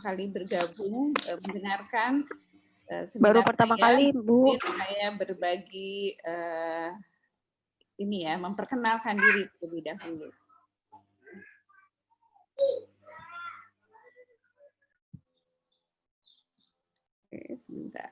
kali bergabung, mendengarkan Baru seminar pertama saya. kali, Bu. Mungkin saya berbagi ini ya, memperkenalkan diri terlebih dahulu. Oke, sebentar.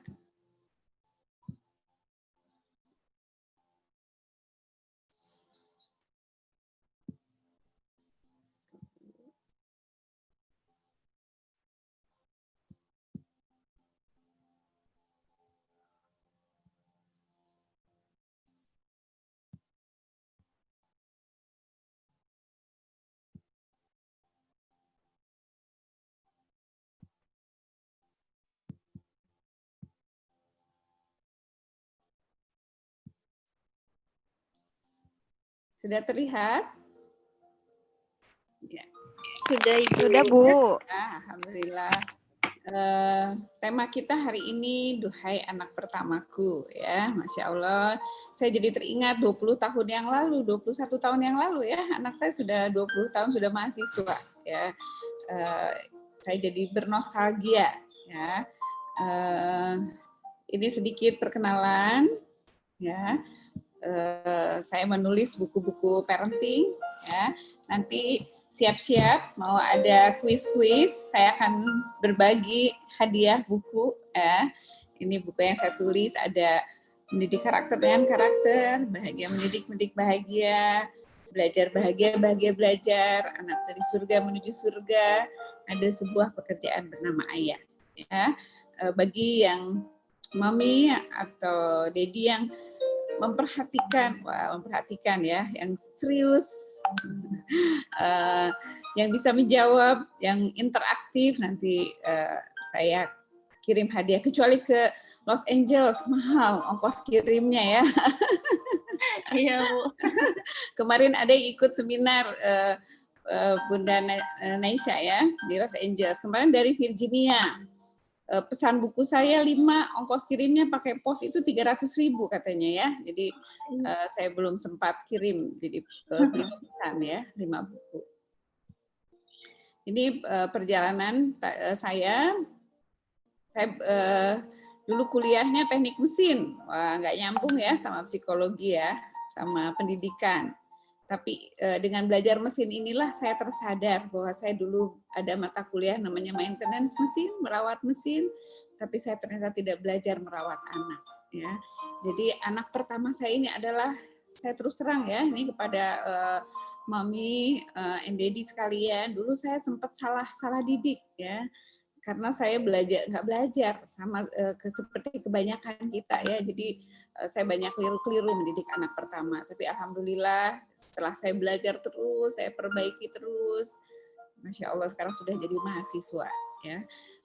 Sudah terlihat? Ya. Sudah, Ibu. Sudah, Bu. Alhamdulillah. Tema kita hari ini Duhai Anak Pertamaku, ya. Masya Allah, saya jadi teringat 20 tahun yang lalu, 21 tahun yang lalu ya, anak saya sudah 20 tahun sudah mahasiswa, ya. Saya jadi bernostalgia, ya. Ini sedikit perkenalan, ya. Saya menulis buku-buku parenting, ya. Nanti siap-siap mau ada kuis-kuis, saya akan berbagi hadiah buku, ya. Ini buku yang saya tulis, ada mendidik karakter dengan karakter, bahagia mendidik bahagia, belajar bahagia belajar, anak dari surga menuju surga, ada sebuah pekerjaan bernama ayah, ya. Bagi yang mami atau dedi yang memperhatikan ya, yang serius, yang bisa menjawab, yang interaktif, nanti saya kirim hadiah, kecuali ke Los Angeles, mahal ongkos kirimnya ya. Iya, Bu. Kemarin ada yang ikut seminar Bunda Naisha ya di Los Angeles, kemarin dari Virginia. Pesan buku saya 5, ongkos kirimnya pakai pos itu 300.000 katanya ya. Jadi saya belum sempat kirim, jadi beli pesan ya 5 buku. Ini perjalanan saya dulu kuliahnya teknik mesin. Wah, nggak nyambung ya sama psikologi ya, sama pendidikan. Tapi dengan belajar mesin inilah saya tersadar bahwa saya dulu ada mata kuliah namanya maintenance mesin, merawat mesin, tapi saya ternyata tidak belajar merawat anak. Ya, jadi anak pertama saya ini adalah, saya terus terang ya, ini kepada mami and daddy sekalian, dulu saya sempat salah didik ya, karena saya nggak belajar sama seperti kebanyakan kita ya, jadi saya banyak keliru mendidik anak pertama. Tapi alhamdulillah setelah saya belajar terus, saya perbaiki terus, Masya Allah sekarang sudah jadi mahasiswa ya.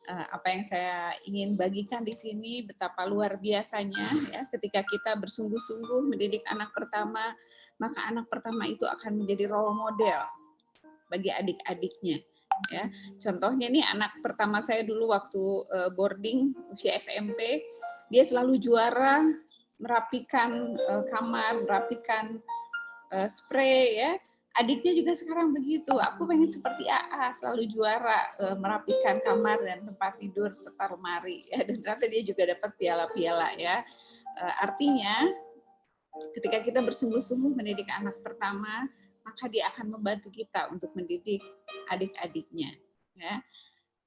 Apa yang saya ingin bagikan di sini betapa luar biasanya ya, ketika kita bersungguh-sungguh mendidik anak pertama, maka anak pertama itu akan menjadi role model bagi adik-adiknya. Ya, contohnya nih anak pertama saya dulu waktu boarding usia SMP, dia selalu juara merapikan kamar, merapikan spray ya. Adiknya juga sekarang begitu. Aku pengen seperti AA, selalu juara merapikan kamar dan tempat tidur serta lemari. Ya, dan ternyata dia juga dapat piala-piala ya. Artinya ketika kita bersungguh-sungguh mendidik anak pertama, maka dia akan membantu kita untuk mendidik adik-adiknya. Ya.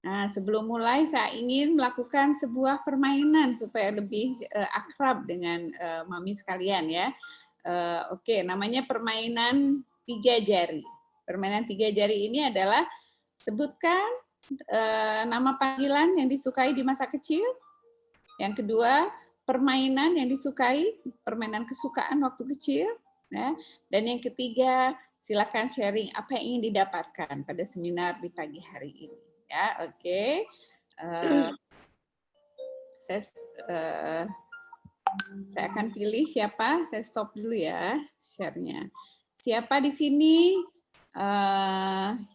Nah, sebelum mulai saya ingin melakukan sebuah permainan supaya lebih akrab dengan mami sekalian ya. Oke, namanya permainan 3 jari. Permainan 3 jari ini adalah sebutkan nama panggilan yang disukai di masa kecil. Yang kedua, permainan yang disukai, permainan kesukaan waktu kecil. Ya. Dan yang ketiga, silakan sharing apa yang ingin didapatkan pada seminar di pagi hari ini. Ya, oke. Saya akan pilih siapa. Saya stop dulu ya share-nya. Siapa di sini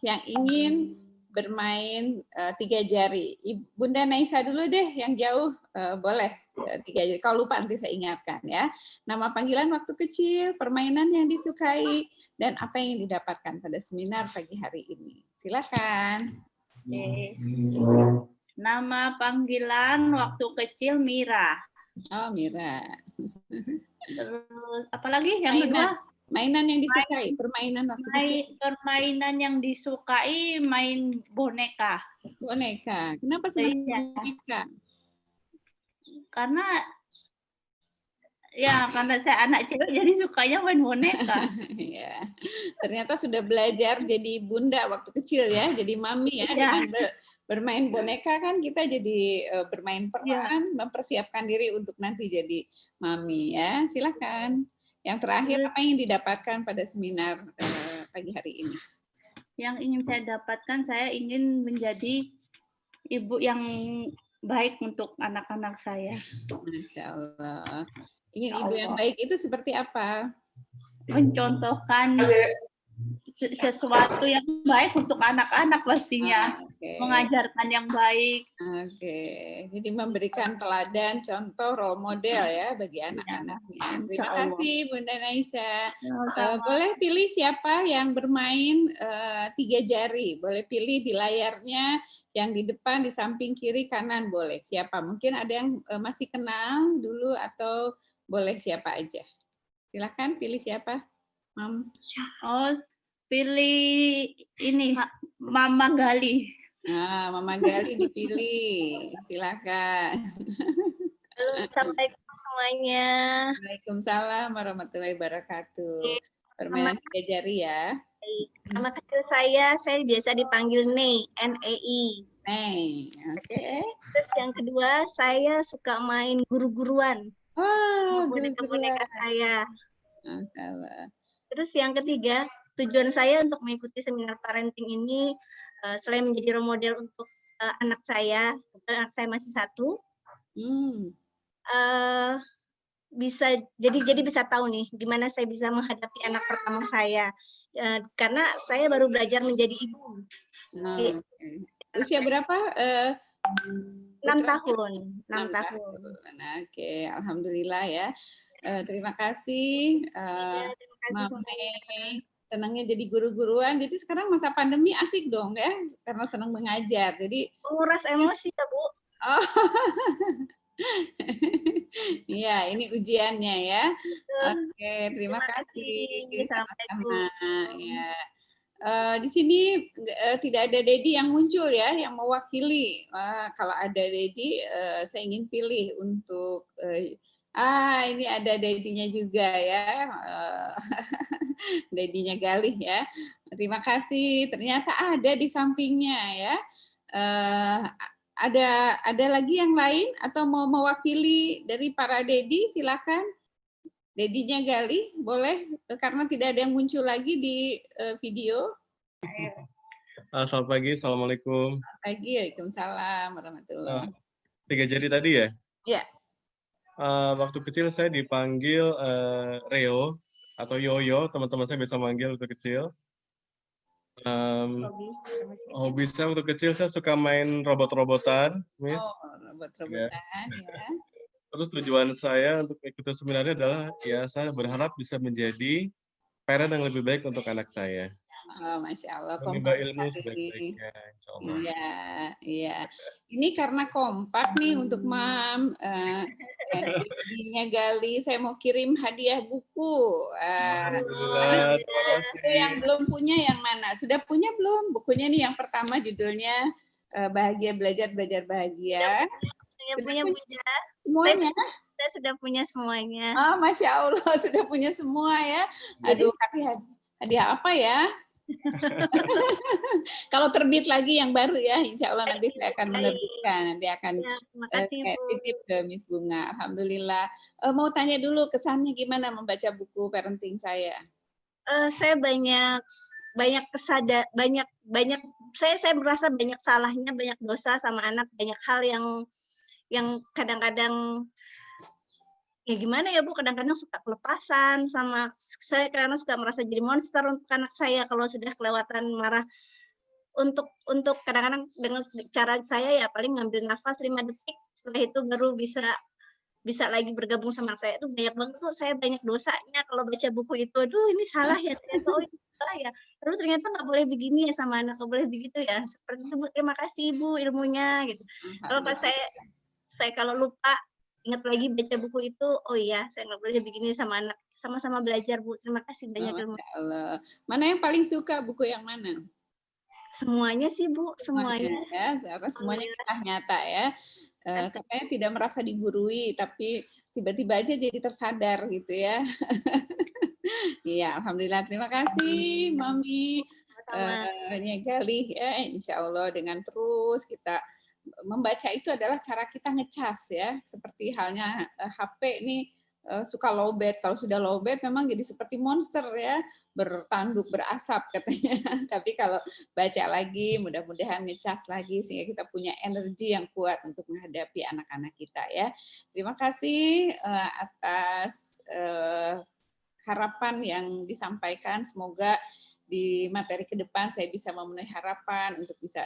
yang ingin bermain 3 jari? Bunda Naisa dulu deh, yang jauh boleh 3 jari. Kalau lupa nanti saya ingatkan ya. Nama panggilan waktu kecil, permainan yang disukai, dan apa yang didapatkan pada seminar pagi hari ini. Silakan. Oke. Nama panggilan waktu kecil Mira. Oh, Mira. Terus apalagi yang kedua? Mainan yang disukai, permainan waktu kecil. Permainan yang disukai main boneka. Boneka. Kenapa senang Iya. boneka? Karena saya anak cewek jadi sukanya main boneka. Ya. Ternyata sudah belajar jadi bunda waktu kecil ya, jadi mami ya. Iya. Dengan bermain boneka kan kita jadi bermain peran, mempersiapkan diri untuk nanti jadi mami ya. Silakan. Yang terakhir, apa yang didapatkan pada seminar pagi hari ini? Yang ingin saya dapatkan, saya ingin menjadi ibu yang baik untuk anak-anak saya. Masya Allah. Ingin ibu yang baik itu seperti apa? Mencontohkan sesuatu yang baik untuk anak-anak pastinya. Mengajarkan yang baik. Oke. Jadi memberikan teladan, contoh, role model ya bagi anak-anaknya. Terima kasih Bunda Naisa. Boleh pilih siapa yang bermain 3 jari. Boleh pilih di layarnya yang di depan, di samping, kiri, kanan boleh. Siapa? Mungkin ada yang masih kenal dulu atau boleh siapa aja. Silakan pilih siapa, Mam. Oh, pilih ini Mama Gali. Nah, Mama Gali dipilih. Silakan. Halo, assalamualaikum semuanya. Waalaikumsalam warahmatullahi wabarakatuh. Permainan 3 jari ya. Nama kecil saya biasa dipanggil Nei, N-E-I. Nei, oke. Terus yang kedua, saya suka main guru-guruan. Oh, boneka saya. Masalah. Terus yang ketiga, tujuan saya untuk mengikuti seminar parenting ini selain menjadi role model untuk anak saya, anak saya masih 1, bisa jadi bisa tahu nih gimana saya bisa menghadapi anak pertama saya, karena saya baru belajar menjadi ibu. Usia berapa? 6 tahun. 6 tahun. Oke, alhamdulillah ya. Terima kasih. Terima kasih semuanya. Senangnya jadi guru-guruan. Jadi sekarang masa pandemi asik dong ya, karena senang mengajar. Jadi nguras emosi ya Bu. Oh. Iya, ini ujiannya ya. Oke, terima kasih. Sama-sama. Ya. Di sini tidak ada Dedi yang muncul ya, yang mewakili. Kalau ada Dedi, saya ingin pilih untuk ini ada Dedinya juga ya. Dedinya Galih ya. Terima kasih. Ternyata ada di sampingnya ya. Ada lagi yang lain atau mau mewakili dari para Dedi? Silakan. Dedinya Galih, boleh? Karena tidak ada yang muncul lagi di video. Selamat pagi, Assalamualaikum. Selamat pagi, Waalaikumsalam warahmatullahi. 3 jari tadi ya? Iya. Waktu kecil saya dipanggil Reo atau Yoyo, teman-teman saya bisa manggil waktu kecil. Hobi saya waktu kecil saya suka main robot-robotan, Miss. Oh, robot-robotan ya. Terus tujuan saya untuk ikut seminarnya adalah ya saya berharap bisa menjadi parent yang lebih baik untuk anak saya. Oh, Masya Allah. Menimba ilmu sebaik-baiknya, insya Allah. Iya. Ini karena kompak nih untuk Mam. Jadinya Gali, saya mau kirim hadiah buku. Alhamdulillah. Itu yang belum punya yang mana? Sudah punya belum? Bukunya nih yang pertama judulnya Bahagia Belajar, Belajar Bahagia. Saya punya Bunda. Semuanya? Saya sudah punya semuanya. Oh, Masya Allah, sudah punya semua ya. Aduh, tapi hadiah apa ya? Kalau terbit lagi yang baru ya, insya Allah nanti saya akan menerbitkan, nanti akan saya titip ke Miss Bunga. Alhamdulillah. Mau tanya dulu kesannya gimana membaca buku parenting saya? Saya banyak saya merasa banyak salahnya, banyak dosa sama anak, banyak hal yang kadang-kadang ya gimana ya Bu, kadang-kadang suka kelepasan sama saya, karena suka merasa jadi monster untuk anak saya kalau sudah kelewatan marah. Untuk kadang-kadang dengan cara saya ya paling ngambil nafas 5 detik, setelah itu baru bisa lagi bergabung sama anak saya. Itu banyak banget tuh, saya banyak dosanya kalau baca buku itu. Aduh, ini salah ya ternyata. sekolah ya, terus ternyata nggak boleh begini ya sama anak, nggak boleh begitu ya. Seperti itu Bu, terima kasih Bu ilmunya gitu. Kalau pas saya kalau lupa ingat lagi baca buku itu, oh iya saya nggak boleh begini sama anak, sama-sama belajar Bu. Terima kasih banyak Oh, ilmu. Masya Allah. Mana yang paling suka buku yang mana? Semuanya sih Bu, Semuanya semuanya. ya, karena semuanya kita nyata ya. Katanya tidak merasa digurui, tapi tiba-tiba aja jadi tersadar gitu ya. Iya, alhamdulillah. Terima kasih, Mami. Sama-sama. Nyegali ya, insya Allah dengan terus kita membaca itu adalah cara kita ngecas ya, seperti halnya HP ini suka lowbat. Kalau sudah lowbat memang jadi seperti monster ya, bertanduk, berasap katanya. Tapi kalau baca lagi, mudah-mudahan ngecas lagi sehingga kita punya energi yang kuat untuk menghadapi anak-anak kita ya. Terima kasih atas harapan yang disampaikan. Semoga di materi ke depan saya bisa memenuhi harapan untuk bisa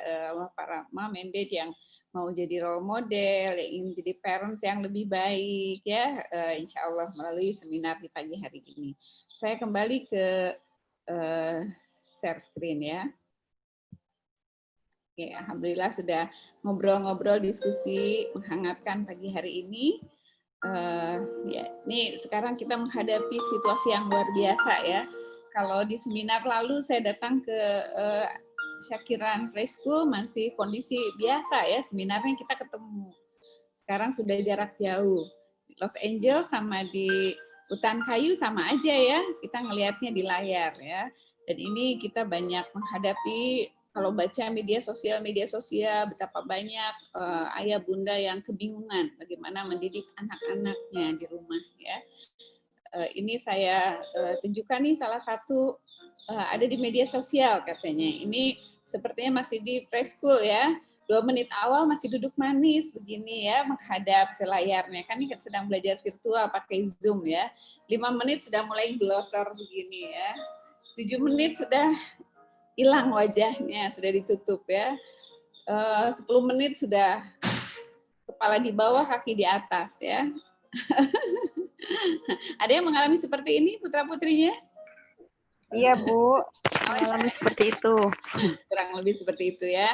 para mom and dad yang mau jadi role model, yang ingin jadi parents yang lebih baik ya, insya Allah melalui seminar di pagi hari ini. Saya kembali ke share screen ya. Oke, alhamdulillah sudah ngobrol-ngobrol, diskusi menghangatkan pagi hari ini. Ya, ini sekarang kita menghadapi situasi yang luar biasa ya. Kalau di seminar lalu saya datang ke Syakiran Preschool masih kondisi biasa ya, seminarnya kita ketemu. Sekarang sudah jarak jauh. Di Los Angeles sama di Hutan Kayu sama aja ya, kita ngelihatnya di layar ya. Dan ini kita banyak menghadapi, kalau baca media sosial betapa banyak ayah bunda yang kebingungan bagaimana mendidik anak-anaknya di rumah ya. Ini saya tunjukkan nih salah satu ada di media sosial katanya. Ini sepertinya masih di preschool ya. 2 menit awal masih duduk manis begini ya, menghadap ke layarnya. Kan ini sedang belajar virtual pakai Zoom ya. 5 menit sudah mulai glosor begini ya. 7 menit sudah hilang wajahnya, sudah ditutup ya. 10 menit sudah kepala di bawah, kaki di atas ya. Ada yang mengalami seperti ini putra-putrinya? Iya Bu, mengalami seperti itu. Kurang lebih seperti itu ya.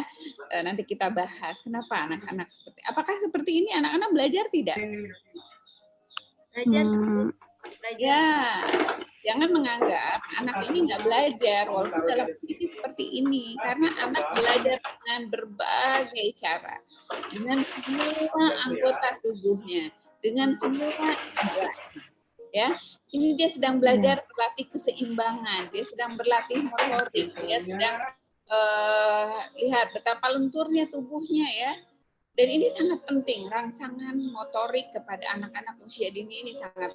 Nanti kita bahas kenapa anak-anak seperti. Apakah seperti ini anak-anak belajar tidak? Belajar, Ya, jangan menganggap anak ini nggak belajar walaupun dalam kondisi seperti ini, karena anak belajar dengan berbagai cara, dengan semua anggota tubuhnya, dengan semua indera. Ya, ini dia sedang belajar berlatih keseimbangan, dia sedang berlatih motorik, dia sedang lihat betapa lenturnya tubuhnya ya. Dan ini sangat penting, rangsangan motorik kepada anak-anak usia dini ini sangat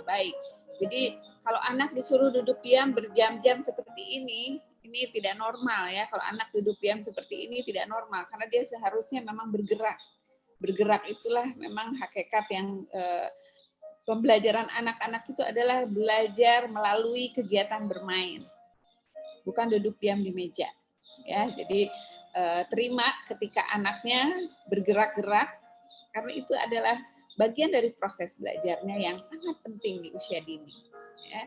baik. Jadi kalau anak disuruh duduk diam berjam-jam seperti ini tidak normal ya. Kalau anak duduk diam seperti ini tidak normal, karena dia seharusnya memang bergerak. Bergerak itulah memang hakikat yang pembelajaran anak-anak itu adalah belajar melalui kegiatan bermain, bukan duduk diam di meja. Ya, jadi terima ketika anaknya bergerak-gerak, karena itu adalah bagian dari proses belajarnya yang sangat penting di usia dini. Ya.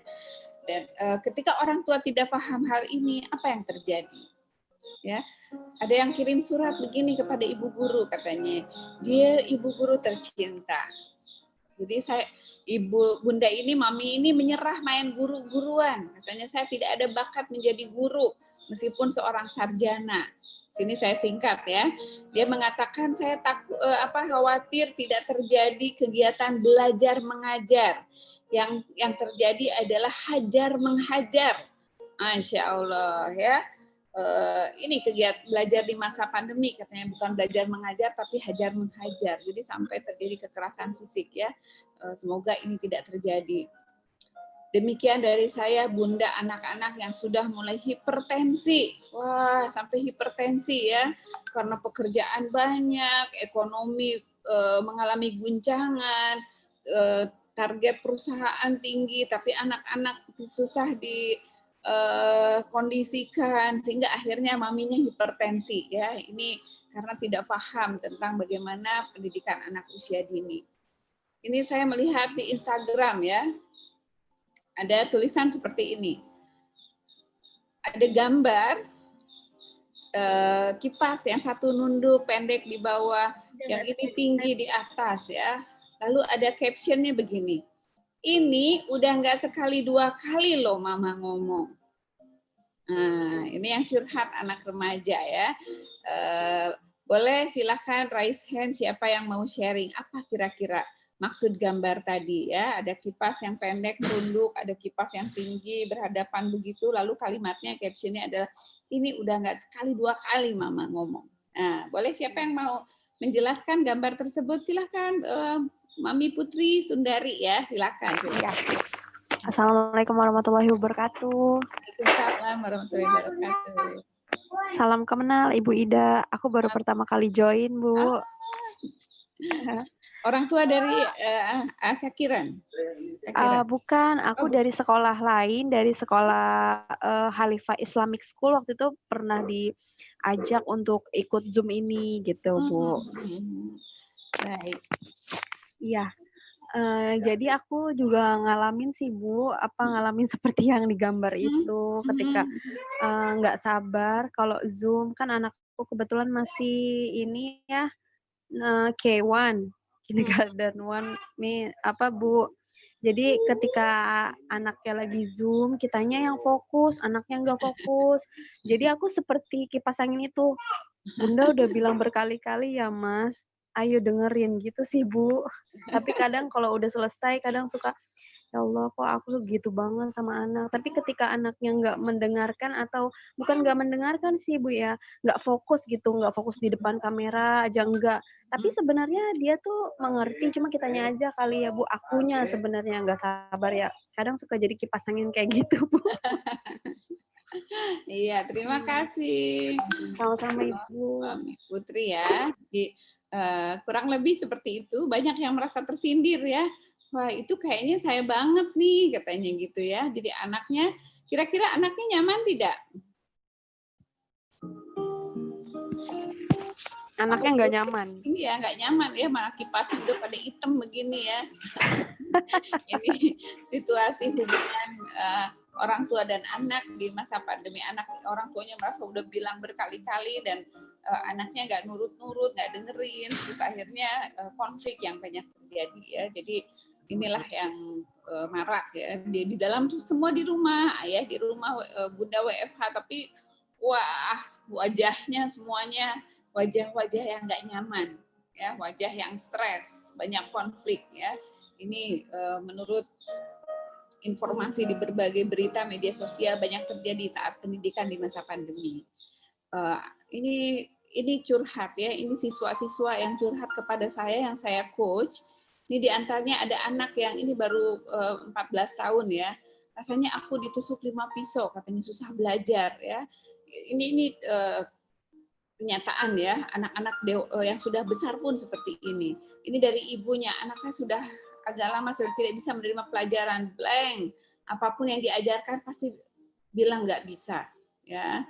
Dan ketika orang tua tidak paham hal ini, apa yang terjadi? Ya, ada yang kirim surat begini kepada ibu guru katanya, dia ibu guru tercinta. Jadi bunda ini, mami ini menyerah main guru-guruan. Katanya saya tidak ada bakat menjadi guru meskipun seorang sarjana. Sini saya singkat ya. Dia mengatakan saya khawatir tidak terjadi kegiatan belajar mengajar. Yang terjadi adalah hajar mengajar. Masya Allah ya. Ini kegiatan belajar di masa pandemi katanya, bukan belajar mengajar tapi hajar menghajar. Jadi sampai terjadi kekerasan fisik ya. Semoga ini tidak terjadi. Demikian dari saya, bunda anak-anak yang sudah mulai hipertensi. Wah, sampai hipertensi ya. Karena pekerjaan banyak, ekonomi mengalami guncangan, target perusahaan tinggi, tapi anak-anak susah kondisikan sehingga akhirnya maminya hipertensi ya. Ini karena tidak paham tentang bagaimana pendidikan anak usia dini. Ini saya melihat di Instagram ya, ada tulisan seperti ini. ada gambar kipas, yang satu nunduk pendek di bawah, yang ini tinggi di atas ya. Lalu ada captionnya begini, ini udah nggak sekali dua kali loh mama ngomong. Nah, ini yang curhat anak remaja ya. Boleh silakan raise hand siapa yang mau sharing, apa kira-kira maksud gambar tadi ya. Ada kipas yang pendek tunduk, ada kipas yang tinggi berhadapan begitu, lalu kalimatnya captionnya adalah ini udah nggak sekali dua kali mama ngomong. Nah, boleh siapa yang mau menjelaskan gambar tersebut, silakan. Mami Putri Sundari ya, silakan. Ya. Assalamualaikum warahmatullahi wabarakatuh. Waalaikumsalam warahmatullahi wabarakatuh. Salam kenal Ibu Ida. Aku baru pertama kali join, Bu. Orang tua dari Syakiran? Bukan, aku dari sekolah lain, dari sekolah Khalifah Islamic School. Waktu itu pernah diajak untuk ikut Zoom ini gitu, Bu. Baik. Iya. Jadi aku juga ngalamin sih, Bu, ngalamin seperti yang digambar itu ketika nggak sabar kalau Zoom, kan anakku kebetulan masih ini ya, K1, kindergarten 1 nih, Bu. Jadi ketika anaknya lagi Zoom, kitanya yang fokus, anaknya nggak fokus. Jadi aku seperti kipas angin itu. Bunda udah bilang berkali-kali ya, Mas, ayo dengerin gitu sih, Bu. Tapi kadang kalau udah selesai, kadang suka, ya Allah, kok aku gitu banget sama anak. Tapi ketika anaknya nggak mendengarkan atau bukan nggak mendengarkan sih, Bu ya, nggak fokus gitu, nggak fokus di depan kamera aja, enggak. Tapi sebenarnya dia tuh mengerti, cuma kitanya aja kali ya, Bu, akunya sebenarnya nggak sabar ya. Kadang suka jadi kipas angin kayak gitu, Bu. Iya, terima kasih. Sama-sama, Ibu. Mami Putri ya. Kurang lebih seperti itu, banyak yang merasa tersindir ya. Wah, itu kayaknya saya banget nih, katanya gitu ya. Jadi anaknya, kira-kira anaknya nyaman tidak? Anaknya nggak nyaman. Iya, nggak nyaman ya, malah kipasnya udah pada hitam begini ya. Ini situasi hubungan orang tua dan anak di masa pandemi. Orang tuanya merasa udah bilang berkali-kali dan anaknya nggak nurut-nurut, nggak dengerin, terus akhirnya konflik yang banyak terjadi ya. Jadi inilah yang marak ya, di dalam semua di rumah, ayah di rumah, bunda WFH, tapi wah, wajahnya semuanya wajah-wajah yang nggak nyaman ya, wajah yang stres, banyak konflik ya. Ini menurut informasi di berbagai berita media sosial banyak terjadi saat pendidikan di masa pandemi. Ini curhat ya, ini siswa-siswa yang curhat kepada saya, yang saya coach. Ini diantaranya ada anak yang ini baru 14 tahun ya. Rasanya aku ditusuk 5 pisau, katanya susah belajar ya. Ini kenyataan ya, anak-anak yang sudah besar pun seperti ini. Ini dari ibunya, anak saya sudah agak lama tidak bisa menerima pelajaran, blank. Apapun yang diajarkan pasti bilang nggak bisa. Ya,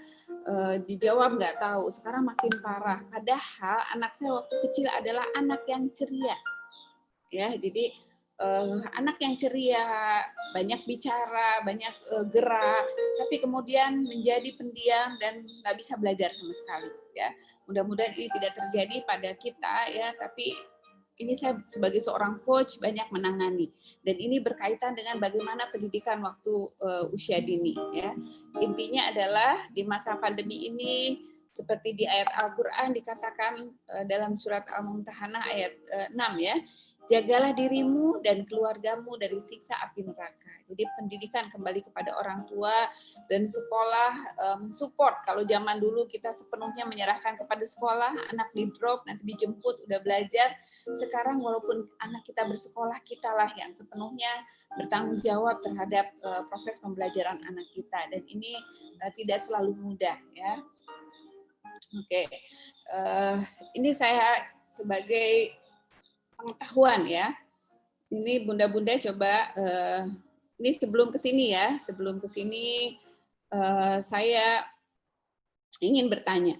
dijawab nggak tahu. Sekarang makin parah. Padahal anak saya waktu kecil adalah anak yang ceria. Ya, jadi anak yang ceria, banyak bicara, banyak gerak, tapi kemudian menjadi pendiam dan nggak bisa belajar sama sekali. Ya, mudah-mudahan ini tidak terjadi pada kita ya, tapi ini saya sebagai seorang coach banyak menangani, dan ini berkaitan dengan bagaimana pendidikan waktu usia dini. Ya, intinya adalah di masa pandemi ini, seperti di ayat Al-Quran dikatakan dalam surat Al-Mumtahanah ayat 6 ya. Jagalah dirimu dan keluargamu dari siksa api neraka. Jadi pendidikan kembali kepada orang tua dan sekolah mensupport. Kalau zaman dulu kita sepenuhnya menyerahkan kepada sekolah, anak di drop, nanti dijemput, udah belajar. Sekarang walaupun anak kita bersekolah, kitalah yang sepenuhnya bertanggung jawab terhadap proses pembelajaran anak kita. Dan ini tidak selalu mudah ya. Oke, ini saya sebagai pengetahuan ya. Ini bunda-bunda coba, ini sebelum kesini ya, saya ingin bertanya.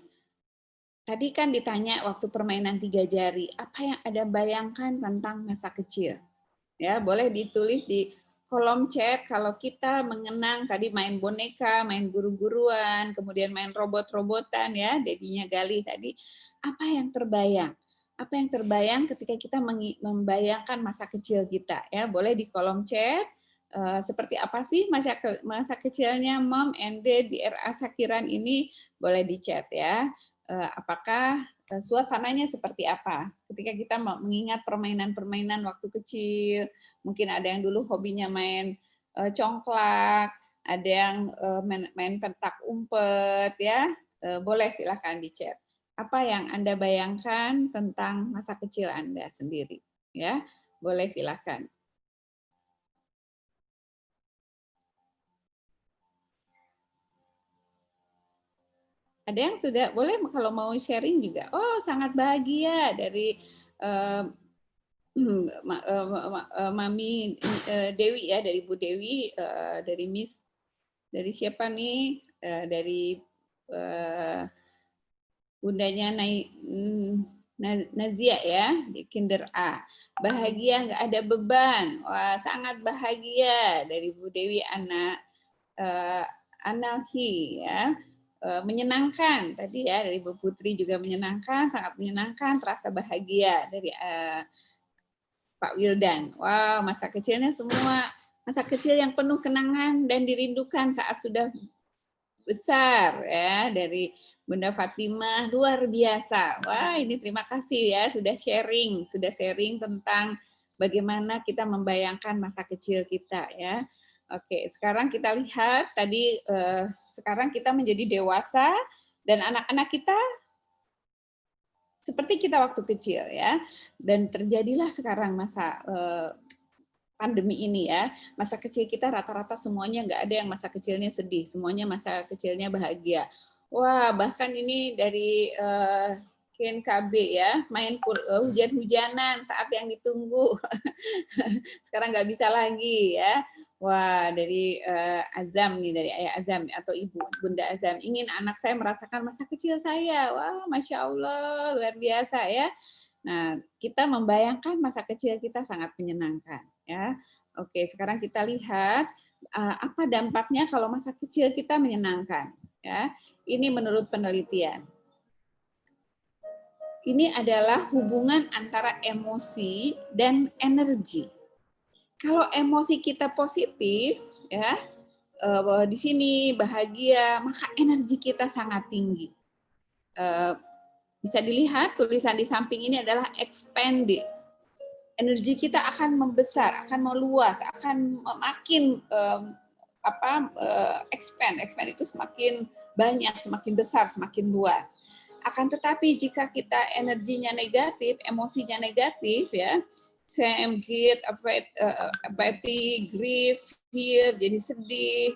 Tadi kan ditanya waktu permainan 3 jari, apa yang Anda bayangkan tentang masa kecil? Ya, boleh ditulis di kolom chat kalau kita mengenang tadi main boneka, main guru-guruan, kemudian main robot-robotan ya, Dedinya Gali tadi, apa yang terbayang? Apa yang terbayang ketika kita membayangkan masa kecil kita ya, boleh di kolom chat. Seperti apa sih masa kecilnya Mom and Dad di RA Sakiran ini, boleh di chat ya. Apakah suasananya seperti apa ketika kita mengingat permainan-permainan waktu kecil. Mungkin ada yang dulu hobinya main congklak, ada yang main petak umpet ya. Boleh silahkan di chat. Apa yang Anda bayangkan tentang masa kecil Anda sendiri ya, boleh silahkan. Ada yang sudah boleh kalau mau sharing juga. Oh, sangat bahagia dari Mami Dewi ya, dari Bu Dewi, dari Miss, dari siapa nih? Dari bundanya Nazia ya, di Kinder A. Bahagia, nggak ada beban. Wah, sangat bahagia dari Bu Dewi Analhi ya. Menyenangkan tadi ya, dari Bu Putri juga menyenangkan, sangat menyenangkan, terasa bahagia dari Pak Wildan. Wow, masa kecilnya semua masa kecil yang penuh kenangan dan dirindukan saat sudah besar ya, dari Bunda Fatimah, luar biasa. Wah, ini terima kasih ya sudah sharing tentang bagaimana kita membayangkan masa kecil kita ya. Oke, sekarang kita lihat tadi sekarang kita menjadi dewasa dan anak-anak kita seperti kita waktu kecil ya. Dan terjadilah sekarang masa pandemi ini ya. Masa kecil kita rata-rata semuanya nggak ada yang masa kecilnya sedih, semuanya masa kecilnya bahagia. Wah, bahkan ini dari KNKB ya, main hujan-hujanan saat yang ditunggu. Sekarang nggak bisa lagi ya. Wah, dari Azam nih, dari Ayah Azam atau Ibu Bunda Azam, ingin anak saya merasakan masa kecil saya. Wah, Masya Allah, luar biasa ya. Nah, kita membayangkan masa kecil kita sangat menyenangkan ya. Oke, sekarang kita lihat apa dampaknya kalau masa kecil kita menyenangkan ya. Ini menurut penelitian. Ini adalah hubungan antara emosi dan energi. Kalau emosi kita positif, ya, di sini bahagia, maka energi kita sangat tinggi. Bisa dilihat tulisan di samping ini adalah expanded. Energi kita akan membesar, akan meluas, akan makin expand. Expand itu semakin banyak, semakin besar, semakin luas. Akan tetapi jika kita energinya negatif, emosinya negatif ya, shame, guilt, apathy, grief, fear, jadi sedih,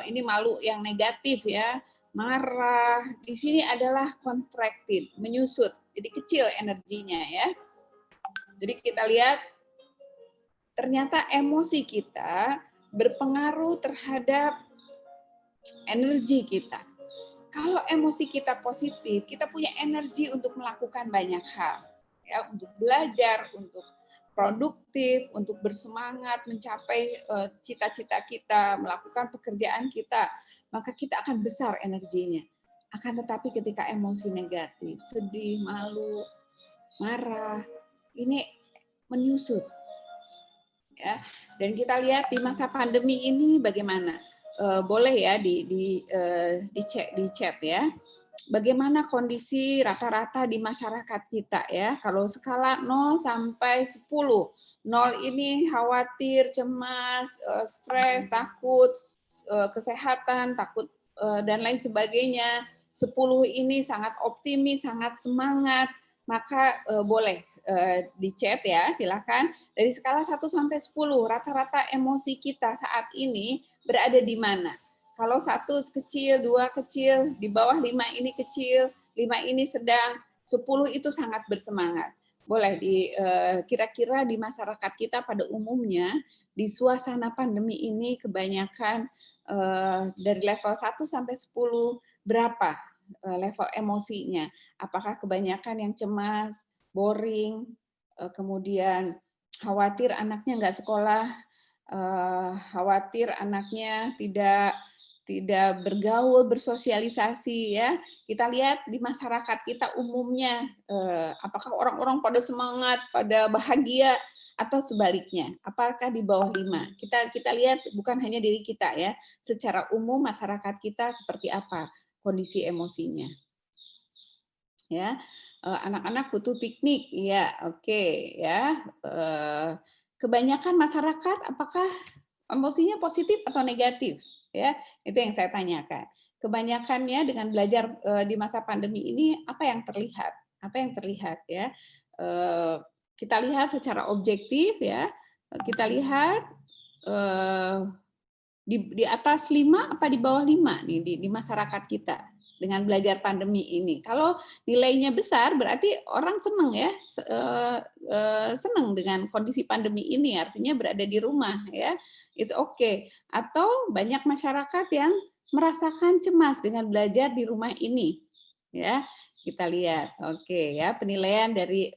ini malu yang negatif ya, marah, di sini adalah contracted, menyusut, jadi kecil energinya ya. Jadi kita lihat ternyata emosi kita berpengaruh terhadap energi kita. Kalau emosi kita positif, kita punya energi untuk melakukan banyak hal, ya, untuk belajar, untuk produktif, untuk bersemangat mencapai cita-cita kita, melakukan pekerjaan kita, maka kita akan besar energinya. Akan tetapi ketika emosi negatif, sedih, malu, marah, ini menyusut. Ya. Dan kita lihat di masa pandemi ini bagaimana. Boleh ya di chat ya. Bagaimana kondisi rata-rata di masyarakat kita ya. Kalau skala 0 sampai 10. 0 ini khawatir, cemas, stres, takut, kesehatan, takut dan lain sebagainya. 10 ini sangat optimis, sangat semangat. Maka boleh di chat ya, silakan. Dari skala 1 sampai 10, rata-rata emosi kita saat ini berada di mana? Kalau 1 kecil, 2 kecil, di bawah 5 ini kecil, 5 ini sedang, 10 itu sangat bersemangat. Boleh kira-kira di masyarakat kita pada umumnya, di suasana pandemi ini kebanyakan dari level 1 sampai 10, berapa level emosinya? Apakah kebanyakan yang cemas, boring, kemudian khawatir anaknya nggak sekolah, khawatir anaknya tidak bergaul, bersosialisasi ya. Kita lihat di masyarakat kita umumnya, apakah orang-orang pada semangat, pada bahagia, atau sebaliknya, apakah di bawah 5? Kita lihat bukan hanya diri kita ya, secara umum masyarakat kita seperti apa kondisi emosinya. Ya, anak-anak butuh piknik, ya oke ya. Kebanyakan masyarakat apakah emosinya positif atau negatif? Ya, itu yang saya tanyakan. Kebanyakannya dengan belajar di masa pandemi ini apa yang terlihat? Apa yang terlihat ya? Kita lihat secara objektif ya, kita lihat di atas 5 apa di bawah 5 nih di masyarakat kita dengan belajar pandemi ini. Kalau nilainya besar berarti orang senang ya, senang dengan kondisi pandemi ini, artinya berada di rumah ya, it's okay. Atau banyak masyarakat yang merasakan cemas dengan belajar di rumah ini ya. Kita lihat, oke ya, penilaian dari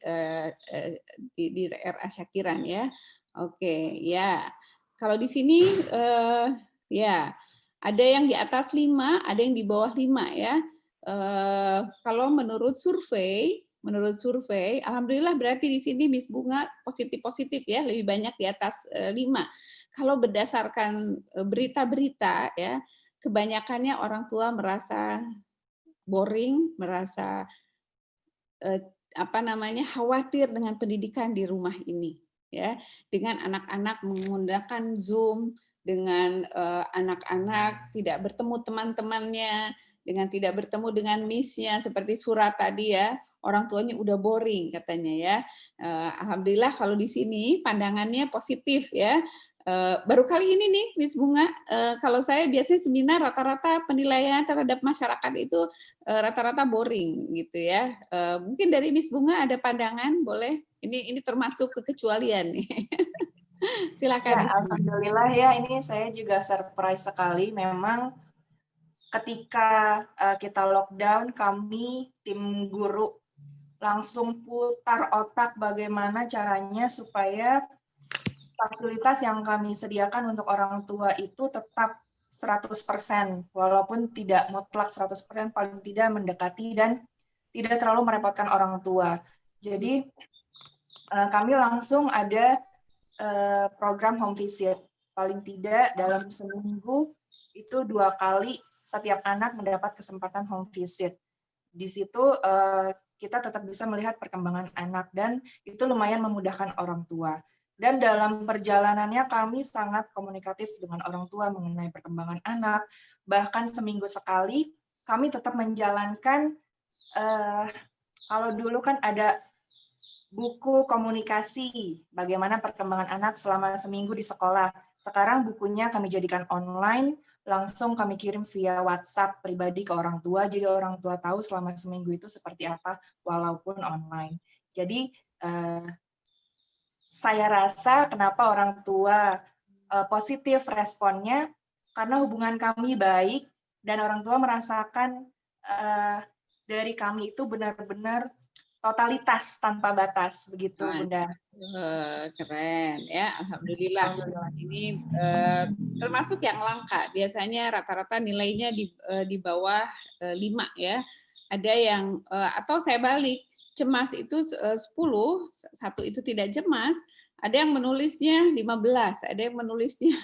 di RA Syakiran ya. Oke, ya. Kalau di sini ya ada yang di atas 5, ada yang di bawah 5 ya. Kalau menurut survei, alhamdulillah berarti di sini Miss Bunga positif ya, lebih banyak di atas 5. Kalau berdasarkan berita-berita ya, kebanyakannya orang tua merasa boring, merasa khawatir dengan pendidikan di rumah ini ya, dengan anak-anak menggunakan Zoom, dengan anak-anak tidak bertemu teman-temannya, dengan tidak bertemu dengan miss-nya seperti surat tadi ya, orang tuanya udah boring katanya ya. Alhamdulillah kalau di sini pandangannya positif ya. Baru kali ini nih Miss Bunga, kalau saya biasanya seminar rata-rata penilaian terhadap masyarakat itu rata-rata boring gitu ya. Mungkin dari Miss Bunga ada pandangan, boleh? Ini termasuk kekecualian nih. Silakan. Ya, alhamdulillah ya, ini saya juga surprise sekali. Memang ketika kita lockdown, kami tim guru langsung putar otak bagaimana caranya supaya fasilitas yang kami sediakan untuk orang tua itu tetap 100%, walaupun tidak mutlak 100%, paling tidak mendekati dan tidak terlalu merepotkan orang tua. Jadi kami langsung ada program home visit. Paling tidak dalam seminggu itu 2 kali setiap anak mendapat kesempatan home visit. Di situ kita tetap bisa melihat perkembangan anak dan itu lumayan memudahkan orang tua. Dan dalam perjalanannya kami sangat komunikatif dengan orang tua mengenai perkembangan anak. Bahkan seminggu sekali kami tetap menjalankan, kalau dulu kan ada buku komunikasi, bagaimana perkembangan anak selama seminggu di sekolah. Sekarang bukunya kami jadikan online, langsung kami kirim via WhatsApp pribadi ke orang tua, jadi orang tua tahu selama seminggu itu seperti apa, walaupun online. Jadi, saya rasa kenapa orang tua positif responnya, karena hubungan kami baik, dan orang tua merasakan dari kami itu benar-benar totalitas tanpa batas, begitu Bunda. Keren ya, alhamdulillah. Ini termasuk yang langka. Biasanya rata-rata nilainya di bawah 5 ya. Ada yang atau saya balik, cemas itu 10, satu itu tidak cemas. Ada yang menulisnya 15, ada yang menulisnya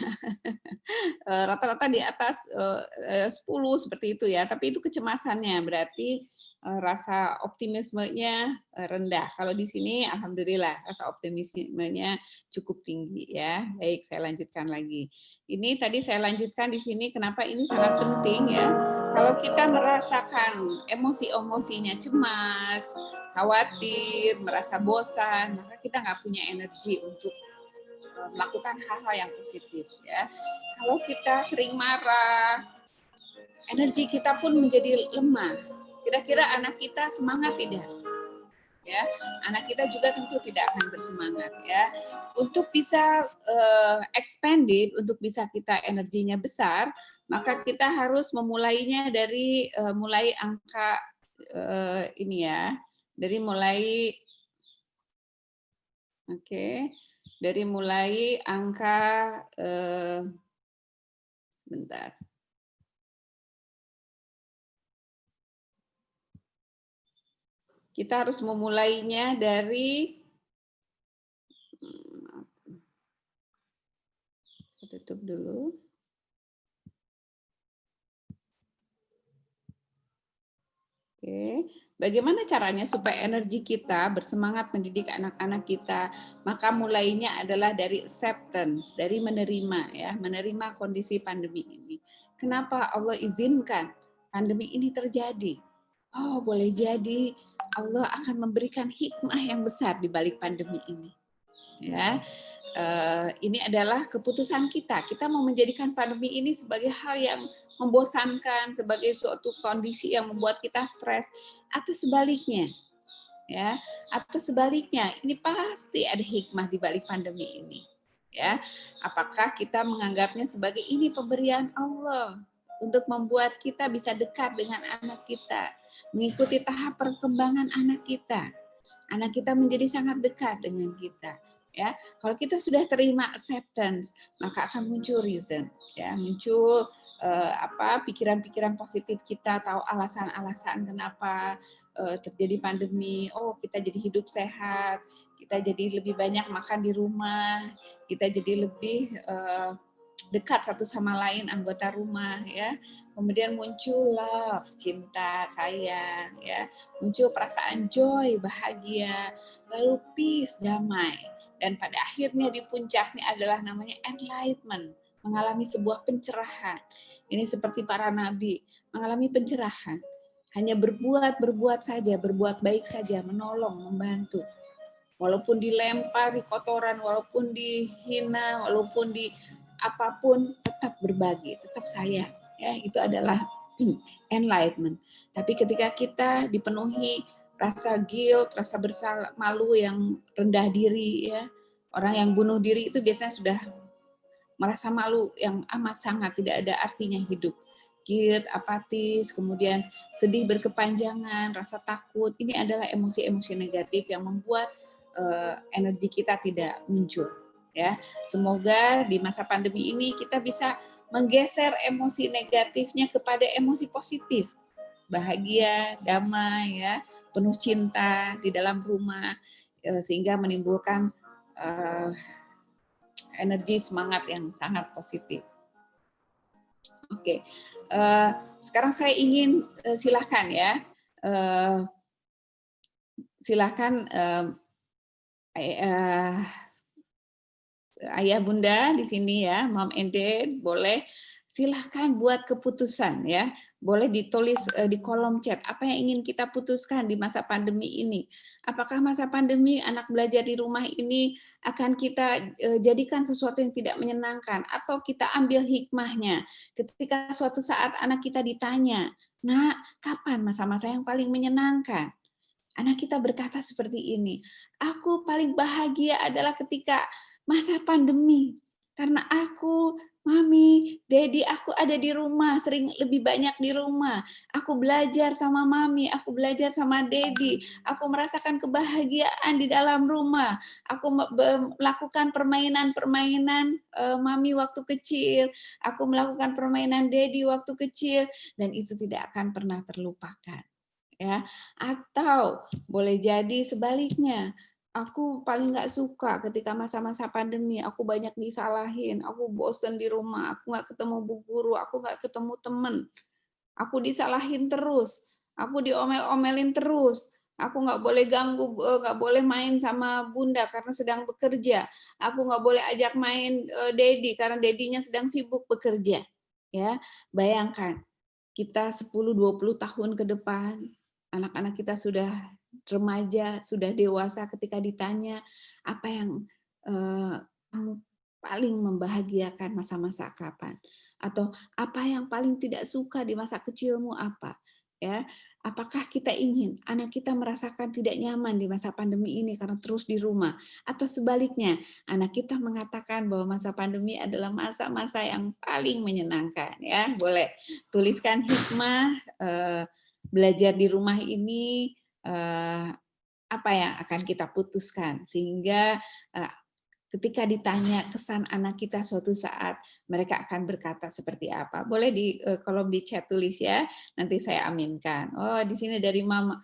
rata-rata di atas 10 seperti itu ya. Tapi itu kecemasannya, berarti rasa optimismenya rendah. Kalau di sini alhamdulillah rasa optimismenya cukup tinggi ya. Baik, saya lanjutkan lagi. Ini tadi saya lanjutkan di sini kenapa ini sangat penting ya. Kalau kita merasakan emosi-emosinya cemas, khawatir, merasa bosan, maka kita nggak punya energi untuk melakukan hal-hal yang positif ya. Kalau kita sering marah, energi kita pun menjadi lemah. Kira-kira anak kita semangat tidak? Ya, anak kita juga tentu tidak akan bersemangat ya. Untuk bisa expanded, untuk bisa kita energinya besar, maka kita harus memulainya dari mulai angka ini ya, dari mulai Dari mulai angka sebentar. Kita harus memulainya dari tutup dulu. Oke, bagaimana caranya supaya energi kita bersemangat mendidik anak-anak kita? Maka mulainya adalah dari acceptance, dari menerima ya, menerima kondisi pandemi ini. Kenapa Allah izinkan pandemi ini terjadi? Oh, boleh jadi Allah akan memberikan hikmah yang besar di balik pandemi ini. Ya, ini adalah keputusan kita. Kita mau menjadikan pandemi ini sebagai hal yang membosankan, sebagai suatu kondisi yang membuat kita stres, atau sebaliknya, ya, atau sebaliknya, ini pasti ada hikmah di balik pandemi ini, ya. Apakah kita menganggapnya sebagai ini pemberian Allah untuk membuat kita bisa dekat dengan anak kita, mengikuti tahap perkembangan anak kita menjadi sangat dekat dengan kita. Ya, kalau kita sudah terima acceptance, maka akan muncul reason, ya, muncul pikiran-pikiran positif kita, tahu alasan-alasan kenapa terjadi pandemi. Oh, kita jadi hidup sehat, kita jadi lebih banyak makan di rumah, kita jadi lebih dekat satu sama lain anggota rumah, ya. Kemudian muncul love, cinta, sayang, ya. Muncul perasaan joy, bahagia, lalu peace, damai. Dan pada akhirnya di puncaknya adalah namanya enlightenment, mengalami sebuah pencerahan. Ini seperti para nabi, mengalami pencerahan. Hanya berbuat saja, berbuat baik saja, menolong, membantu. Walaupun dilempar di kotoran, walaupun dihina, walaupun di apapun, tetap berbagi, tetap sayang. Ya, itu adalah enlightenment. Tapi ketika kita dipenuhi rasa guilt, rasa bersalah, malu yang rendah diri, ya, orang yang bunuh diri itu biasanya sudah merasa malu yang amat sangat, tidak ada artinya hidup. Guilt, apatis, kemudian sedih berkepanjangan, rasa takut, ini adalah emosi-emosi negatif yang membuat energi kita tidak muncul. Ya, semoga di masa pandemi ini kita bisa menggeser emosi negatifnya kepada emosi positif, bahagia, damai, ya, penuh cinta di dalam rumah, sehingga menimbulkan energi semangat yang sangat positif. Oke, sekarang saya ingin silahkan ya, silahkan ayah bunda di sini ya, mom and dad, boleh silahkan buat keputusan ya, boleh ditulis di kolom chat apa yang ingin kita putuskan di masa pandemi ini. Apakah masa pandemi anak belajar di rumah ini akan kita jadikan sesuatu yang tidak menyenangkan, atau kita ambil hikmahnya ketika suatu saat anak kita ditanya, "Nak, kapan masa-masa yang paling menyenangkan?" Anak kita berkata seperti ini, "Aku paling bahagia adalah ketika masa pandemi, karena aku, mami, daddy, aku ada di rumah, sering lebih banyak di rumah. Aku belajar sama mami, aku belajar sama daddy, aku merasakan kebahagiaan di dalam rumah. Aku melakukan permainan-permainan mami waktu kecil, aku melakukan permainan daddy waktu kecil, dan itu tidak akan pernah terlupakan." Ya, atau boleh jadi sebaliknya, aku paling nggak suka ketika masa-masa pandemi, aku banyak disalahin, aku bosen di rumah, aku nggak ketemu bu guru, aku nggak ketemu temen, aku disalahin terus, aku diomel-omelin terus, aku nggak boleh ganggu, nggak boleh main sama bunda karena sedang bekerja, aku nggak boleh ajak main daddy karena daddy-nya sedang sibuk bekerja. Ya, bayangkan kita 10-20 tahun ke depan, anak-anak kita sudah remaja, sudah dewasa, ketika ditanya apa yang kamu paling membahagiakan masa-masa kapan, atau apa yang paling tidak suka di masa kecilmu apa, ya, apakah kita ingin anak kita merasakan tidak nyaman di masa pandemi ini karena terus di rumah, atau sebaliknya anak kita mengatakan bahwa masa pandemi adalah masa-masa yang paling menyenangkan. Ya, boleh tuliskan hikmah belajar di rumah ini, apa yang akan kita putuskan, sehingga ketika ditanya kesan anak kita suatu saat, mereka akan berkata seperti apa. Boleh di kolom di chat tulis ya, nanti saya aminkan. Oh, di sini dari Mama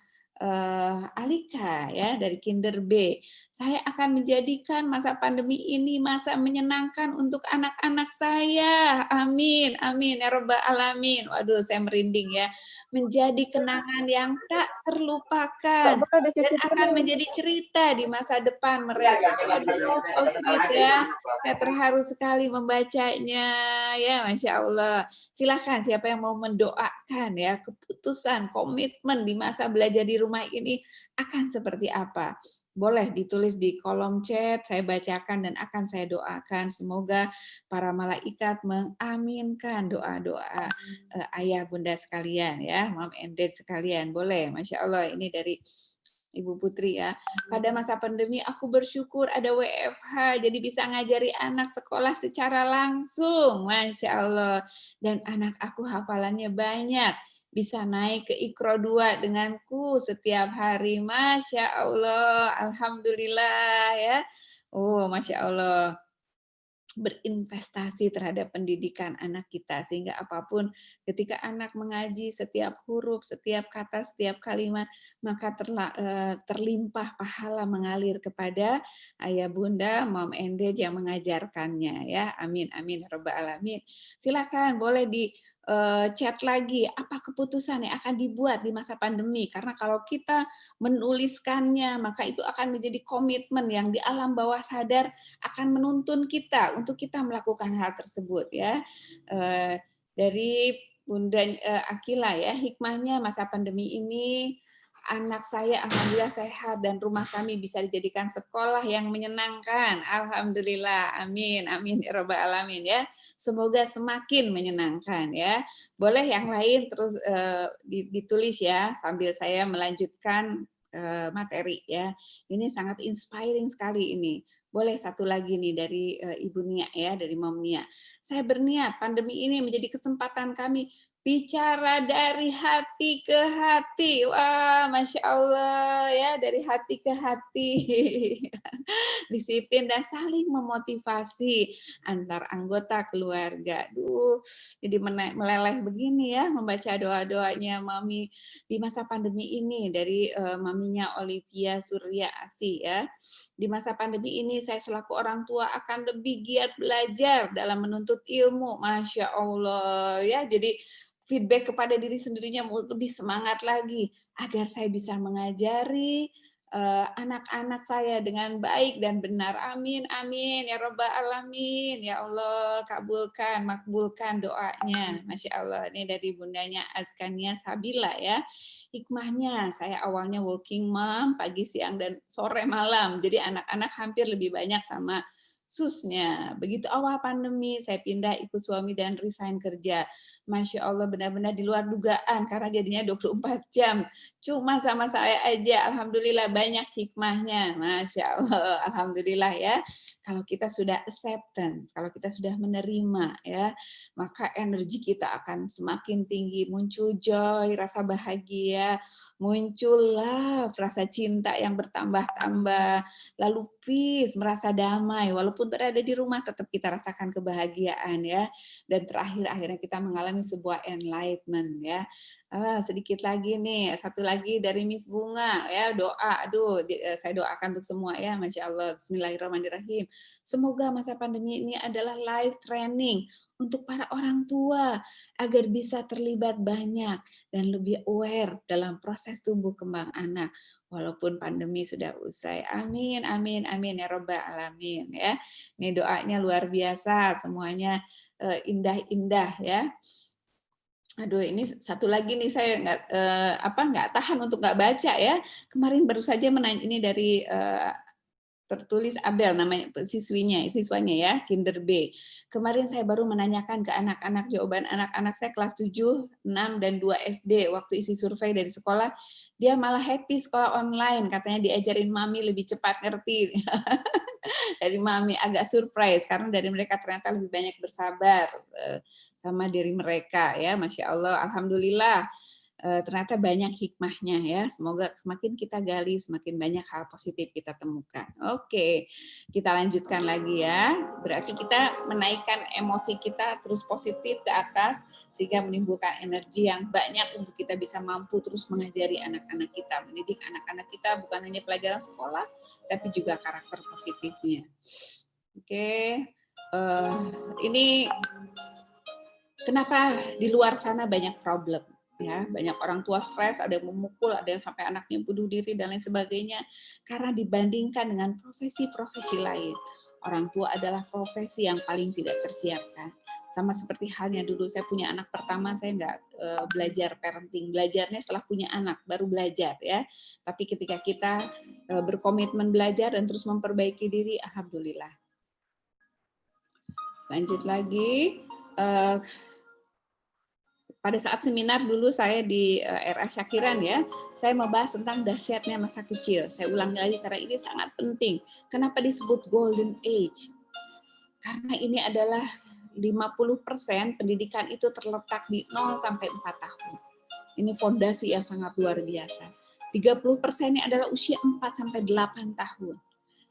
Alika ya, dari Kinder B. Saya akan menjadikan masa pandemi ini masa menyenangkan untuk anak-anak saya. Amin, amin ya rabbal alamin. Waduh, saya merinding ya. Menjadi kenangan yang tak terlupakan dan akan menjadi cerita di masa depan mereka. Waduh, so sweet ya. Saya terharu sekali membacanya ya, Masya Allah. Silakan siapa yang mau mendoakan ya keputusan, komitmen di masa belajar di rumah ini akan seperti apa. Boleh ditulis di kolom chat, saya bacakan dan akan saya doakan. Semoga para malaikat mengaminkan doa-doa ayah bunda sekalian ya, mom and dad sekalian. Boleh, Masya Allah. Ini dari Ibu Putri ya. Pada masa pandemi aku bersyukur ada WFH, jadi bisa ngajari anak sekolah secara langsung. Masya Allah. Dan anak aku hafalannya banyak. Bisa naik ke Iqra 2 denganku setiap hari. Masya Allah. Alhamdulillah ya. Oh, Masya Allah. Berinvestasi terhadap pendidikan anak kita sehingga apapun ketika anak mengaji setiap huruf, setiap kata, setiap kalimat maka terlimpah pahala mengalir kepada ayah bunda, mom and dad yang mengajarkannya ya. Amin amin ya rabbal alamin. Silakan boleh di chat lagi apa keputusan yang akan dibuat di masa pandemi, karena kalau kita menuliskannya maka itu akan menjadi komitmen yang di alam bawah sadar akan menuntun kita untuk kita melakukan hal tersebut ya. Dari Bunda Akila ya, hikmahnya masa pandemi ini anak saya alhamdulillah sehat dan rumah kami bisa dijadikan sekolah yang menyenangkan. Alhamdulillah. Amin. Amin ya rabbal alamin ya. Semoga semakin menyenangkan ya. Boleh yang lain terus ditulis ya sambil saya melanjutkan materi ya. Ini sangat inspiring sekali ini. Boleh satu lagi nih dari Ibu Nia ya, dari Mom Nia. Saya berniat pandemi ini menjadi kesempatan kami bicara dari hati ke hati. Wah, Masya Allah ya, dari hati ke hati. Disiplin dan saling memotivasi antar anggota keluarga. Duh, jadi meleleh begini ya membaca doa-doanya Mami di masa pandemi ini dari maminya Olivia Surya Asi ya. Di masa pandemi ini saya selaku orang tua akan lebih giat belajar dalam menuntut ilmu. Masya Allah ya. Jadi feedback kepada diri sendirinya lebih semangat lagi agar saya bisa mengajari anak-anak saya dengan baik dan benar. Amin, amin. Ya Rabbal Alamin. Ya Allah, kabulkan, makbulkan doanya. Masya Allah. Ini dari bundanya Azkania Sabila ya. Hikmahnya, saya awalnya working mom, pagi, siang, dan sore malam. Jadi anak-anak hampir lebih banyak sama susnya. Begitu awal pandemi, saya pindah ikut suami dan resign kerja. Masya Allah, benar-benar di luar dugaan karena jadinya 24 jam. Cuma sama saya aja, alhamdulillah banyak hikmahnya. Masya Allah, alhamdulillah ya. Kalau kita sudah acceptance, kalau kita sudah menerima ya, maka energi kita akan semakin tinggi, muncul joy, rasa bahagia, muncul love, rasa cinta yang bertambah-tambah, lalu peace, merasa damai, walaupun berada di rumah tetap kita rasakan kebahagiaan ya. Dan terakhir akhirnya kita mengalami sebuah enlightenment ya. Sedikit lagi nih, satu lagi dari Miss Bunga ya, doa. Aduh, saya doakan untuk semua ya, Masya Allah. Bismillahirrahmanirrahim. Semoga masa pandemi ini adalah life training untuk para orang tua agar bisa terlibat banyak dan lebih aware dalam proses tumbuh kembang anak walaupun pandemi sudah usai. Amin, amin, amin ya Rabbal Alamin ya. Ini doanya luar biasa, semuanya indah-indah ya. Aduh, ini satu lagi nih saya nggak tahan untuk nggak baca ya. Kemarin baru saja menanya ini dari tertulis Abel namanya siswanya ya, Kinder B. Kemarin saya baru menanyakan ke anak-anak, jawaban anak-anak saya kelas 7, 6, dan 2 SD waktu isi survei dari sekolah. Dia malah happy sekolah online, katanya diajarin mami lebih cepat ngerti. Dari mami agak surprise karena dari mereka ternyata lebih banyak bersabar sama diri mereka ya, Masya Allah, alhamdulillah. ternyata banyak hikmahnya ya. Semoga semakin kita gali, semakin banyak hal positif kita temukan. Oke, kita lanjutkan lagi ya. Berarti kita menaikkan emosi kita terus positif ke atas, sehingga menimbulkan energi yang banyak untuk kita bisa mampu terus mengajari anak-anak kita, mendidik anak-anak kita bukan hanya pelajaran sekolah, tapi juga karakter positifnya. Oke, ini kenapa di luar sana banyak problem? Ya, banyak orang tua stres, ada yang memukul, ada yang sampai anaknya bunuh diri dan lain sebagainya, karena dibandingkan dengan profesi-profesi lain. Orang tua adalah profesi yang paling tidak tersiapkan. Sama seperti halnya dulu saya punya anak pertama, saya nggak belajar parenting, belajarnya setelah punya anak baru belajar ya. Tapi ketika kita berkomitmen belajar dan terus memperbaiki diri, alhamdulillah. Lanjut lagi. Pada saat seminar dulu saya di RA Syakiran ya, saya membahas tentang dahsyatnya masa kecil. Saya ulang lagi karena ini sangat penting. Kenapa disebut golden age? Karena ini adalah 50% pendidikan itu terletak di 0 sampai 4 tahun. Ini fondasi yang sangat luar biasa. 30%-nya adalah usia 4 sampai 8 tahun.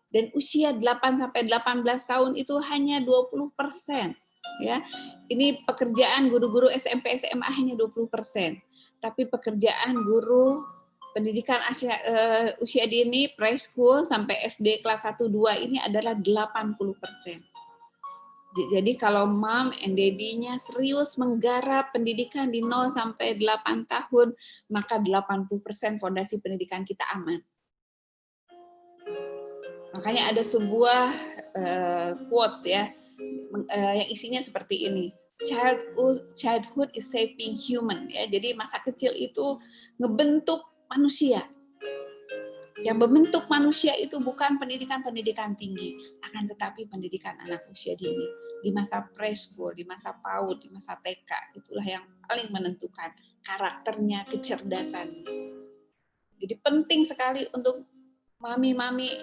Dan usia 8 sampai 18 tahun itu hanya 20%. Ya, ini pekerjaan guru-guru SMP SMA hanya 20%, tapi pekerjaan guru pendidikan usia dini preschool sampai SD kelas 1 2 ini adalah 80%. Jadi kalau mom and daddy-nya serius menggarap pendidikan di 0 sampai 8 tahun, maka 80% fondasi pendidikan kita aman. Makanya ada sebuah quotes ya, yang isinya seperti ini, childhood is shaping human ya. Jadi masa kecil itu ngebentuk manusia. Yang membentuk manusia itu bukan pendidikan tinggi, akan tetapi pendidikan anak usia dini. Di masa preschool, di masa PAUD, di masa TK, itulah yang paling menentukan karakternya, kecerdasannya. Jadi penting sekali untuk mami-mami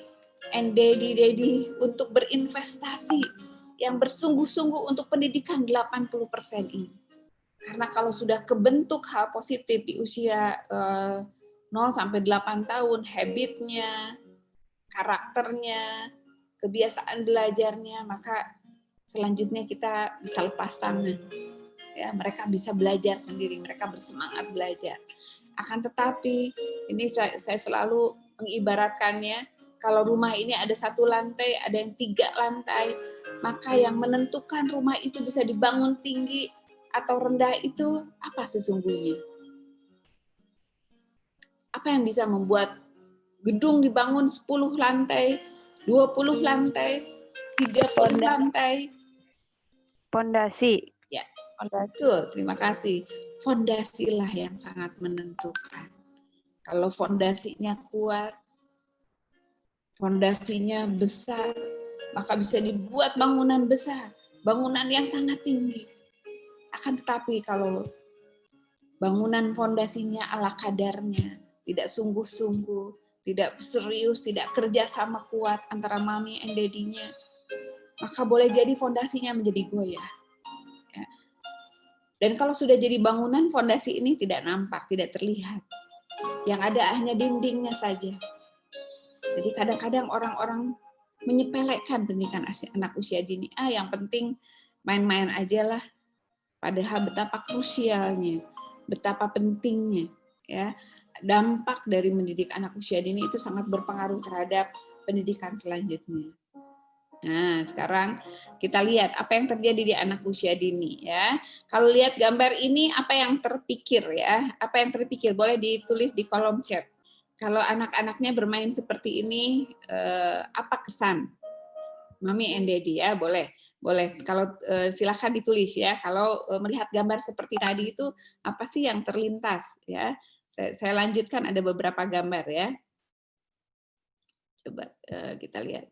and daddy untuk berinvestasi yang bersungguh-sungguh untuk pendidikan 80% ini. Karena kalau sudah kebentuk hal positif di usia 0 sampai 8 tahun, habitnya, karakternya, kebiasaan belajarnya, maka selanjutnya kita bisa lepas tangan. Ya, mereka bisa belajar sendiri, mereka bersemangat belajar. Akan tetapi, ini saya selalu mengibaratkannya, kalau rumah ini ada 1 lantai, ada yang 3 lantai, maka yang menentukan rumah itu bisa dibangun tinggi atau rendah itu apa sesungguhnya? Apa yang bisa membuat gedung dibangun 10 lantai, 20 lantai, 30 lantai? Pondasi. Ya, betul. Terima kasih. Fondasilah yang sangat menentukan. Kalau fondasinya kuat, fondasinya besar, maka bisa dibuat bangunan besar, bangunan yang sangat tinggi. Akan tetapi kalau bangunan fondasinya ala kadarnya, tidak sungguh-sungguh, tidak serius, tidak kerja sama kuat antara mami and daddy-nya, maka boleh jadi fondasinya menjadi goyah. Ya. Dan kalau sudah jadi bangunan, fondasi ini tidak nampak, tidak terlihat. Yang ada hanya dindingnya saja. Jadi kadang-kadang orang-orang menyepelekan pendidikan anak usia dini. Yang penting main-main aja lah. Padahal betapa krusialnya, betapa pentingnya ya. Dampak dari mendidik anak usia dini itu sangat berpengaruh terhadap pendidikan selanjutnya. Nah, sekarang kita lihat apa yang terjadi di anak usia dini ya. Kalau lihat gambar ini apa yang terpikir ya? Apa yang terpikir boleh ditulis di kolom chat. Kalau anak-anaknya bermain seperti ini, apa kesan? Mami and Daddy ya, boleh. Kalau silakan ditulis ya. Kalau melihat gambar seperti tadi itu, apa sih yang terlintas ya? Saya lanjutkan, ada beberapa gambar ya. Coba kita lihat.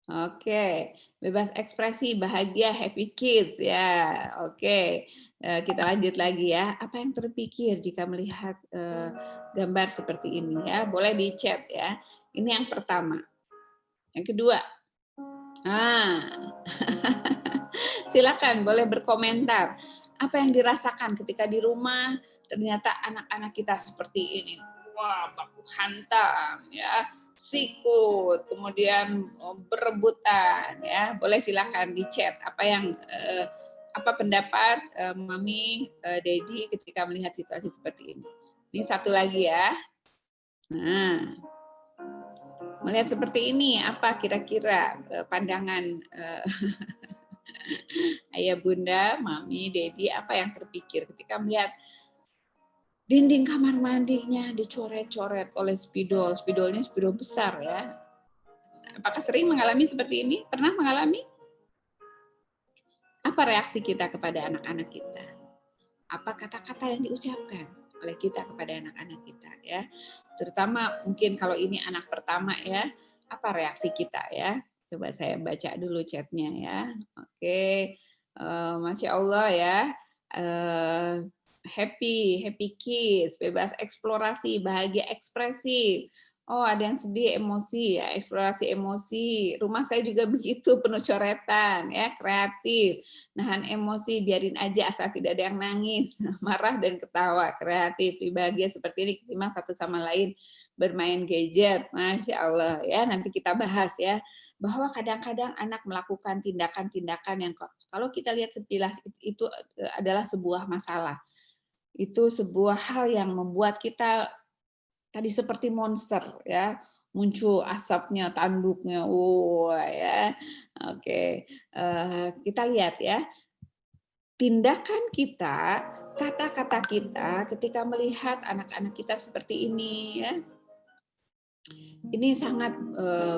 Oke, bebas ekspresi, bahagia, happy kids ya. Oke, kita lanjut lagi ya. Apa yang terpikir jika melihat gambar seperti ini ya? Boleh di chat ya. Ini yang pertama. Yang kedua, silakan boleh berkomentar. Apa yang dirasakan ketika di rumah ternyata anak-anak kita seperti ini. Wah, baku hantam, ya, sikut, kemudian berebutan, ya. Boleh silakan di chat apa pendapat Mami, Dedi ketika melihat situasi seperti ini. Ini satu lagi ya. Nah, melihat seperti ini, apa kira-kira pandangan ayah bunda, mami, dedi, apa yang terpikir ketika melihat dinding kamar mandinya dicoret-coret oleh spidol. Spidolnya spidol besar ya. Apakah sering mengalami seperti ini? Pernah mengalami? Apa reaksi kita kepada anak-anak kita? Apa kata-kata yang diucapkan oleh kita kepada anak-anak kita ya? Terutama mungkin kalau ini anak pertama ya, apa reaksi kita ya? Coba saya baca dulu chatnya ya. Oke, Masya Allah ya. Happy kids, bebas eksplorasi, bahagia ekspresif. Oh, ada yang sedih, emosi ya, eksplorasi emosi. Rumah saya juga begitu, penuh coretan ya, kreatif. Nahan emosi, biarin aja asal tidak ada yang nangis, marah dan ketawa, kreatif, bahagia seperti ini, ketimbang satu sama lain bermain gadget. Masya Allah ya, nanti kita bahas ya, bahwa kadang-kadang anak melakukan tindakan-tindakan yang kalau kita lihat sepilas itu adalah sebuah masalah. Itu sebuah hal yang membuat kita tadi seperti monster ya, muncul asapnya, tanduknya, ya. Oke, kita lihat ya, tindakan kita, kata-kata kita ketika melihat anak-anak kita seperti ini ya, ini sangat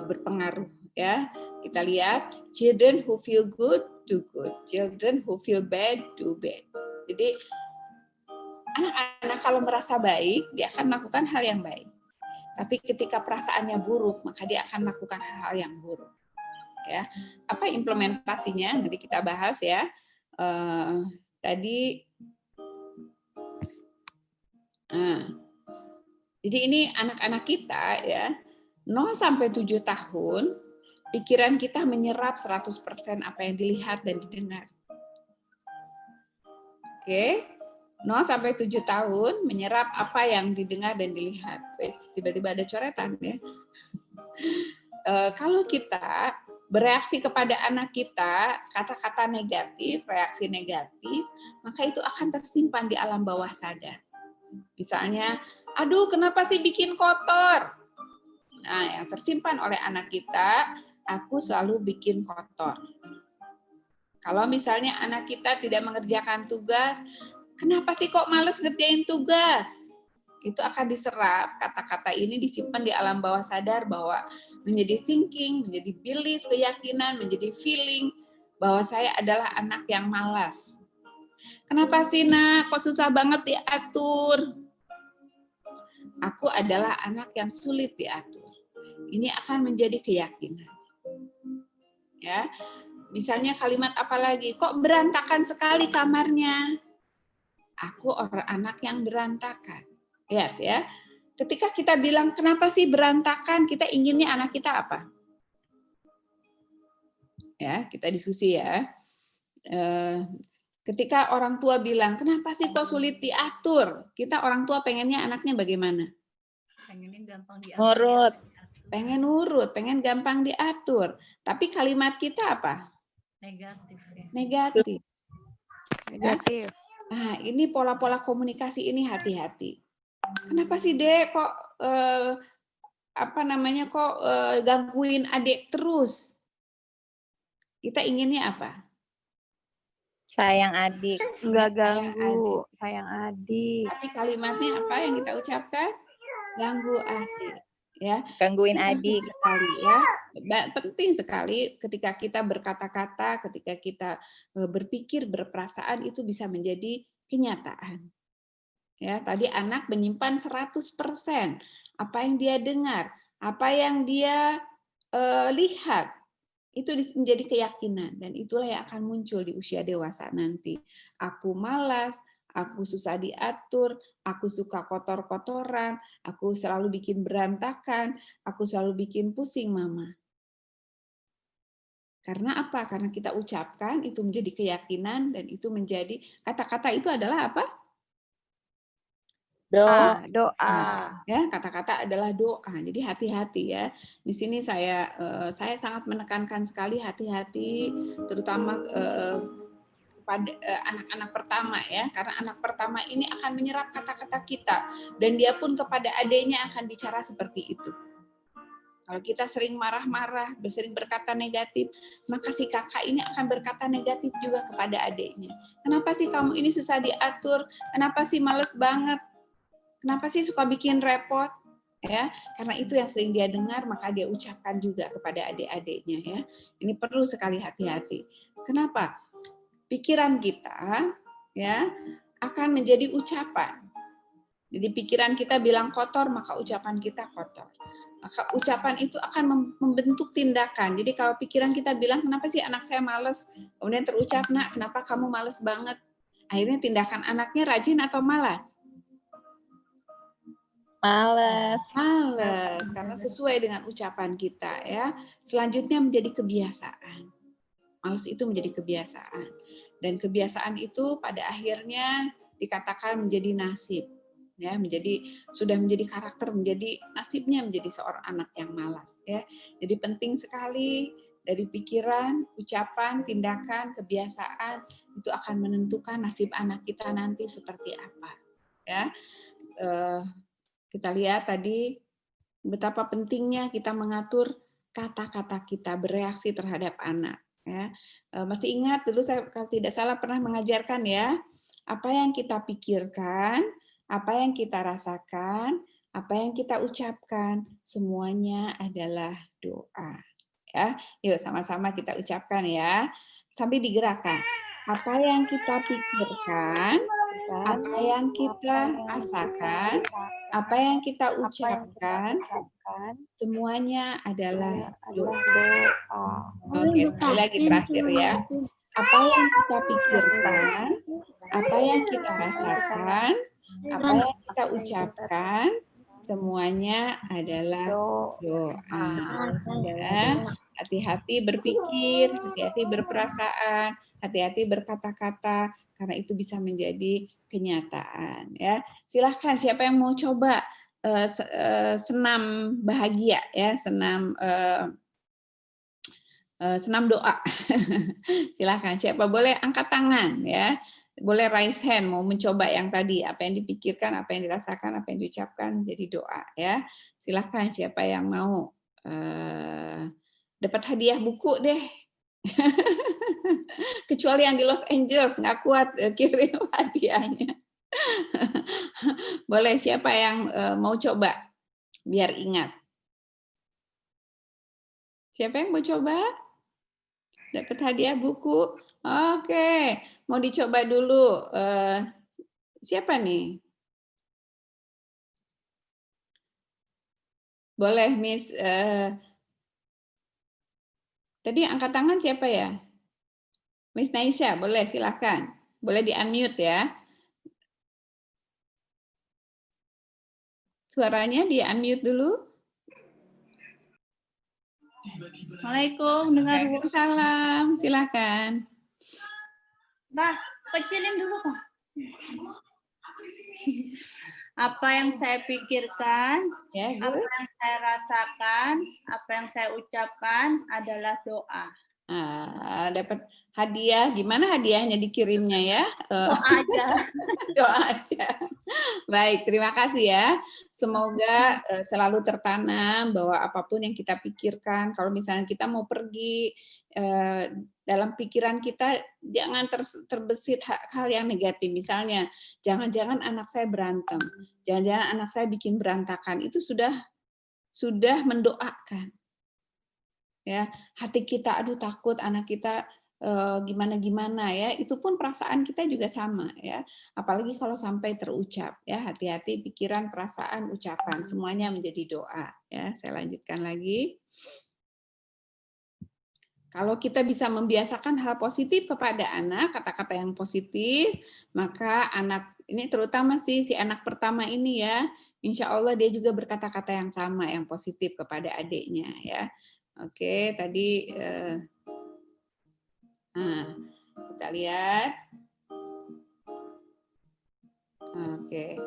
berpengaruh ya. Kita lihat, children who feel good do good, children who feel bad do bad. Jadi anak-anak kalau merasa baik, dia akan melakukan hal yang baik. Tapi ketika perasaannya buruk, maka dia akan melakukan hal yang buruk. Ya, apa implementasinya? Nanti kita bahas ya. Jadi ini anak-anak kita ya, 0 sampai 7 tahun, pikiran kita menyerap 100% apa yang dilihat dan didengar. Oke. 0 sampai 7 tahun menyerap apa yang didengar dan dilihat. Tiba-tiba ada coretan ya. Kalau kita bereaksi kepada anak kita, kata-kata negatif, reaksi negatif, maka itu akan tersimpan di alam bawah sadar. Misalnya, aduh kenapa sih bikin kotor? Nah, yang tersimpan oleh anak kita, aku selalu bikin kotor. Kalau misalnya anak kita tidak mengerjakan tugas, kenapa sih kok males ngerjain tugas? Itu akan diserap, kata-kata ini disimpan di alam bawah sadar bahwa menjadi thinking, menjadi belief, keyakinan, menjadi feeling bahwa saya adalah anak yang malas. Kenapa sih nak, kok susah banget diatur? Aku adalah anak yang sulit diatur. Ini akan menjadi keyakinan. Ya, misalnya kalimat apa lagi? Kok berantakan sekali kamarnya? Aku orang anak yang berantakan. Lihat ya, ketika kita bilang kenapa sih berantakan, kita inginnya anak kita apa? Ya, kita diskusi ya. Ketika orang tua bilang kenapa sih kok sulit diatur, kita orang tua pengennya anaknya bagaimana? Pengennya gampang diatur. Nurut. Pengen nurut, pengen gampang diatur. Tapi kalimat kita apa? Negatif ya. Negatif. Negatif. Nah, ini pola-pola komunikasi ini hati-hati. Kenapa sih Dek kok gangguin adik terus? Kita inginnya apa? Sayang adik. Enggak ganggu, sayang adik. Tapi kalimatnya apa yang kita ucapkan? Ganggu adik. Ya, Gangguin penting adik. sekali ya. Penting sekali ketika kita berkata-kata, ketika kita berpikir, berperasaan itu bisa menjadi kenyataan. Ya, tadi anak menyimpan 100% apa yang dia dengar, apa yang dia lihat. Itu menjadi keyakinan dan itulah yang akan muncul di usia dewasa nanti. Aku malas, aku susah diatur, aku suka kotor-kotoran, aku selalu bikin berantakan, aku selalu bikin pusing mama. Karena apa? Karena kita ucapkan, itu menjadi keyakinan, dan itu menjadi, kata-kata itu adalah apa? Doa. Ya, kata-kata adalah doa. Jadi hati-hati ya. Di sini saya sangat menekankan sekali hati-hati, terutama pada anak-anak pertama ya, karena anak pertama ini akan menyerap kata-kata kita, dan dia pun kepada adiknya akan bicara seperti itu. Kalau kita sering marah-marah, sering berkata negatif, maka si kakak ini akan berkata negatif juga kepada adiknya. Kenapa sih kamu ini susah diatur? Kenapa sih males banget? Kenapa sih suka bikin repot? Ya, karena itu yang sering dia dengar, maka dia ucapkan juga kepada adik-adiknya ya. Ini perlu sekali hati-hati. Kenapa? Pikiran kita ya akan menjadi ucapan. Jadi pikiran kita bilang kotor, maka ucapan kita kotor. Maka ucapan itu akan membentuk tindakan. Jadi kalau pikiran kita bilang, kenapa sih anak saya malas? Kemudian terucap, nak, kenapa kamu malas banget? Akhirnya tindakan anaknya rajin atau malas? Males. Males, karena sesuai dengan ucapan kita ya. Selanjutnya menjadi kebiasaan. Males itu menjadi kebiasaan. Dan kebiasaan itu pada akhirnya dikatakan menjadi nasib. Ya, sudah menjadi karakter, menjadi nasibnya menjadi seorang anak yang malas ya. Jadi penting sekali dari pikiran, ucapan, tindakan, kebiasaan itu akan menentukan nasib anak kita nanti seperti apa ya. Kita lihat tadi betapa pentingnya kita mengatur kata-kata kita, bereaksi terhadap anak ya. Masih ingat dulu saya kalau tidak salah pernah mengajarkan ya, apa yang kita pikirkan, apa yang kita rasakan, apa yang kita ucapkan, semuanya adalah doa. Ya, yuk sama-sama kita ucapkan ya, sambil digerakkan. Apa yang kita pikirkan, apa yang kita rasakan, apa yang kita ucapkan, semuanya adalah doa. Oke, sekali lagi terakhir ya. Apa yang kita pikirkan, apa yang kita rasakan, apa yang kita ucapkan, semuanya adalah doa. Ya, hati-hati berpikir, hati-hati berperasaan, hati-hati berkata-kata, karena itu bisa menjadi kenyataan. Ya, silahkan siapa yang mau coba senam bahagia ya, senam doa. Silahkan, siapa boleh angkat tangan ya, boleh raise hand mau mencoba yang tadi, apa yang dipikirkan, apa yang dirasakan, apa yang diucapkan jadi doa ya. Silahkan siapa yang mau dapat hadiah buku deh. Kecuali yang di Los Angeles nggak kuat kirim hadiahnya. Boleh siapa yang mau coba biar ingat. Siapa yang mau coba? Dapat hadiah buku. Oke, mau dicoba dulu. Siapa nih? Boleh, Miss. Tadi angkat tangan siapa ya? Miss Naisha, boleh silakan. Boleh di-unmute ya. Suaranya di-unmute dulu. Assalamualaikum, dengar Bu. Waalaikumsalam, silakan. Bah, kecilin dulu Pak. Apa yang saya pikirkan, Ya, apa yang saya rasakan, apa yang saya ucapkan adalah doa. Dapat hadiah. Gimana hadiahnya dikirimnya ya? Doa aja. Doa aja. Baik, terima kasih ya. Semoga selalu tertanam bahwa apapun yang kita pikirkan, kalau misalnya kita mau pergi, dalam pikiran kita jangan terbesit hal yang negatif. Misalnya, jangan-jangan anak saya berantem, jangan-jangan anak saya bikin berantakan. Itu sudah mendoakan. Ya, hati kita aduh takut anak kita gimana ya, itu pun perasaan kita juga sama ya, apalagi kalau sampai terucap ya. Hati-hati pikiran, perasaan, ucapan semuanya menjadi doa ya. Saya lanjutkan lagi. Kalau kita bisa membiasakan hal positif kepada anak, kata-kata yang positif, maka anak ini terutama si anak pertama ini ya, insya Allah dia juga berkata-kata yang sama, yang positif kepada adiknya ya. Oke, tadi Nah, kita lihat. Oke.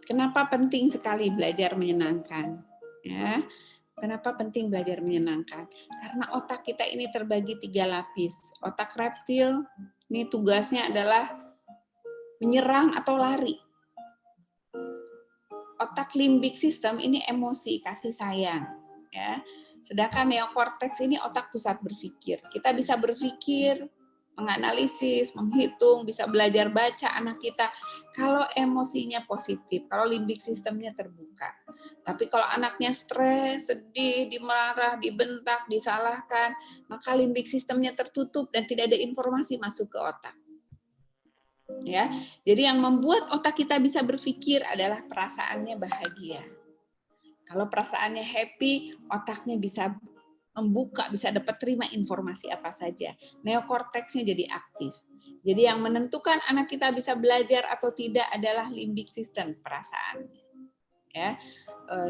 Kenapa penting sekali belajar menyenangkan? Ya. Kenapa penting belajar menyenangkan? Karena otak kita ini terbagi 3 lapis. Otak reptil ini tugasnya adalah menyerang atau lari. Otak limbik system ini emosi, kasih sayang, ya. Sedangkan neokorteks ini otak pusat berpikir. Kita bisa berpikir, menganalisis, menghitung, bisa belajar baca anak kita kalau emosinya positif, kalau limbik sistemnya terbuka. Tapi kalau anaknya stres, sedih, dimarah, dibentak, disalahkan, maka limbik sistemnya tertutup dan tidak ada informasi masuk ke otak. Ya, jadi yang membuat otak kita bisa berpikir adalah perasaannya bahagia. Kalau perasaannya happy, otaknya bisa membuka, bisa dapat terima informasi apa saja. Neokorteksnya jadi aktif. Jadi yang menentukan anak kita bisa belajar atau tidak adalah limbik system, perasaannya. Ya,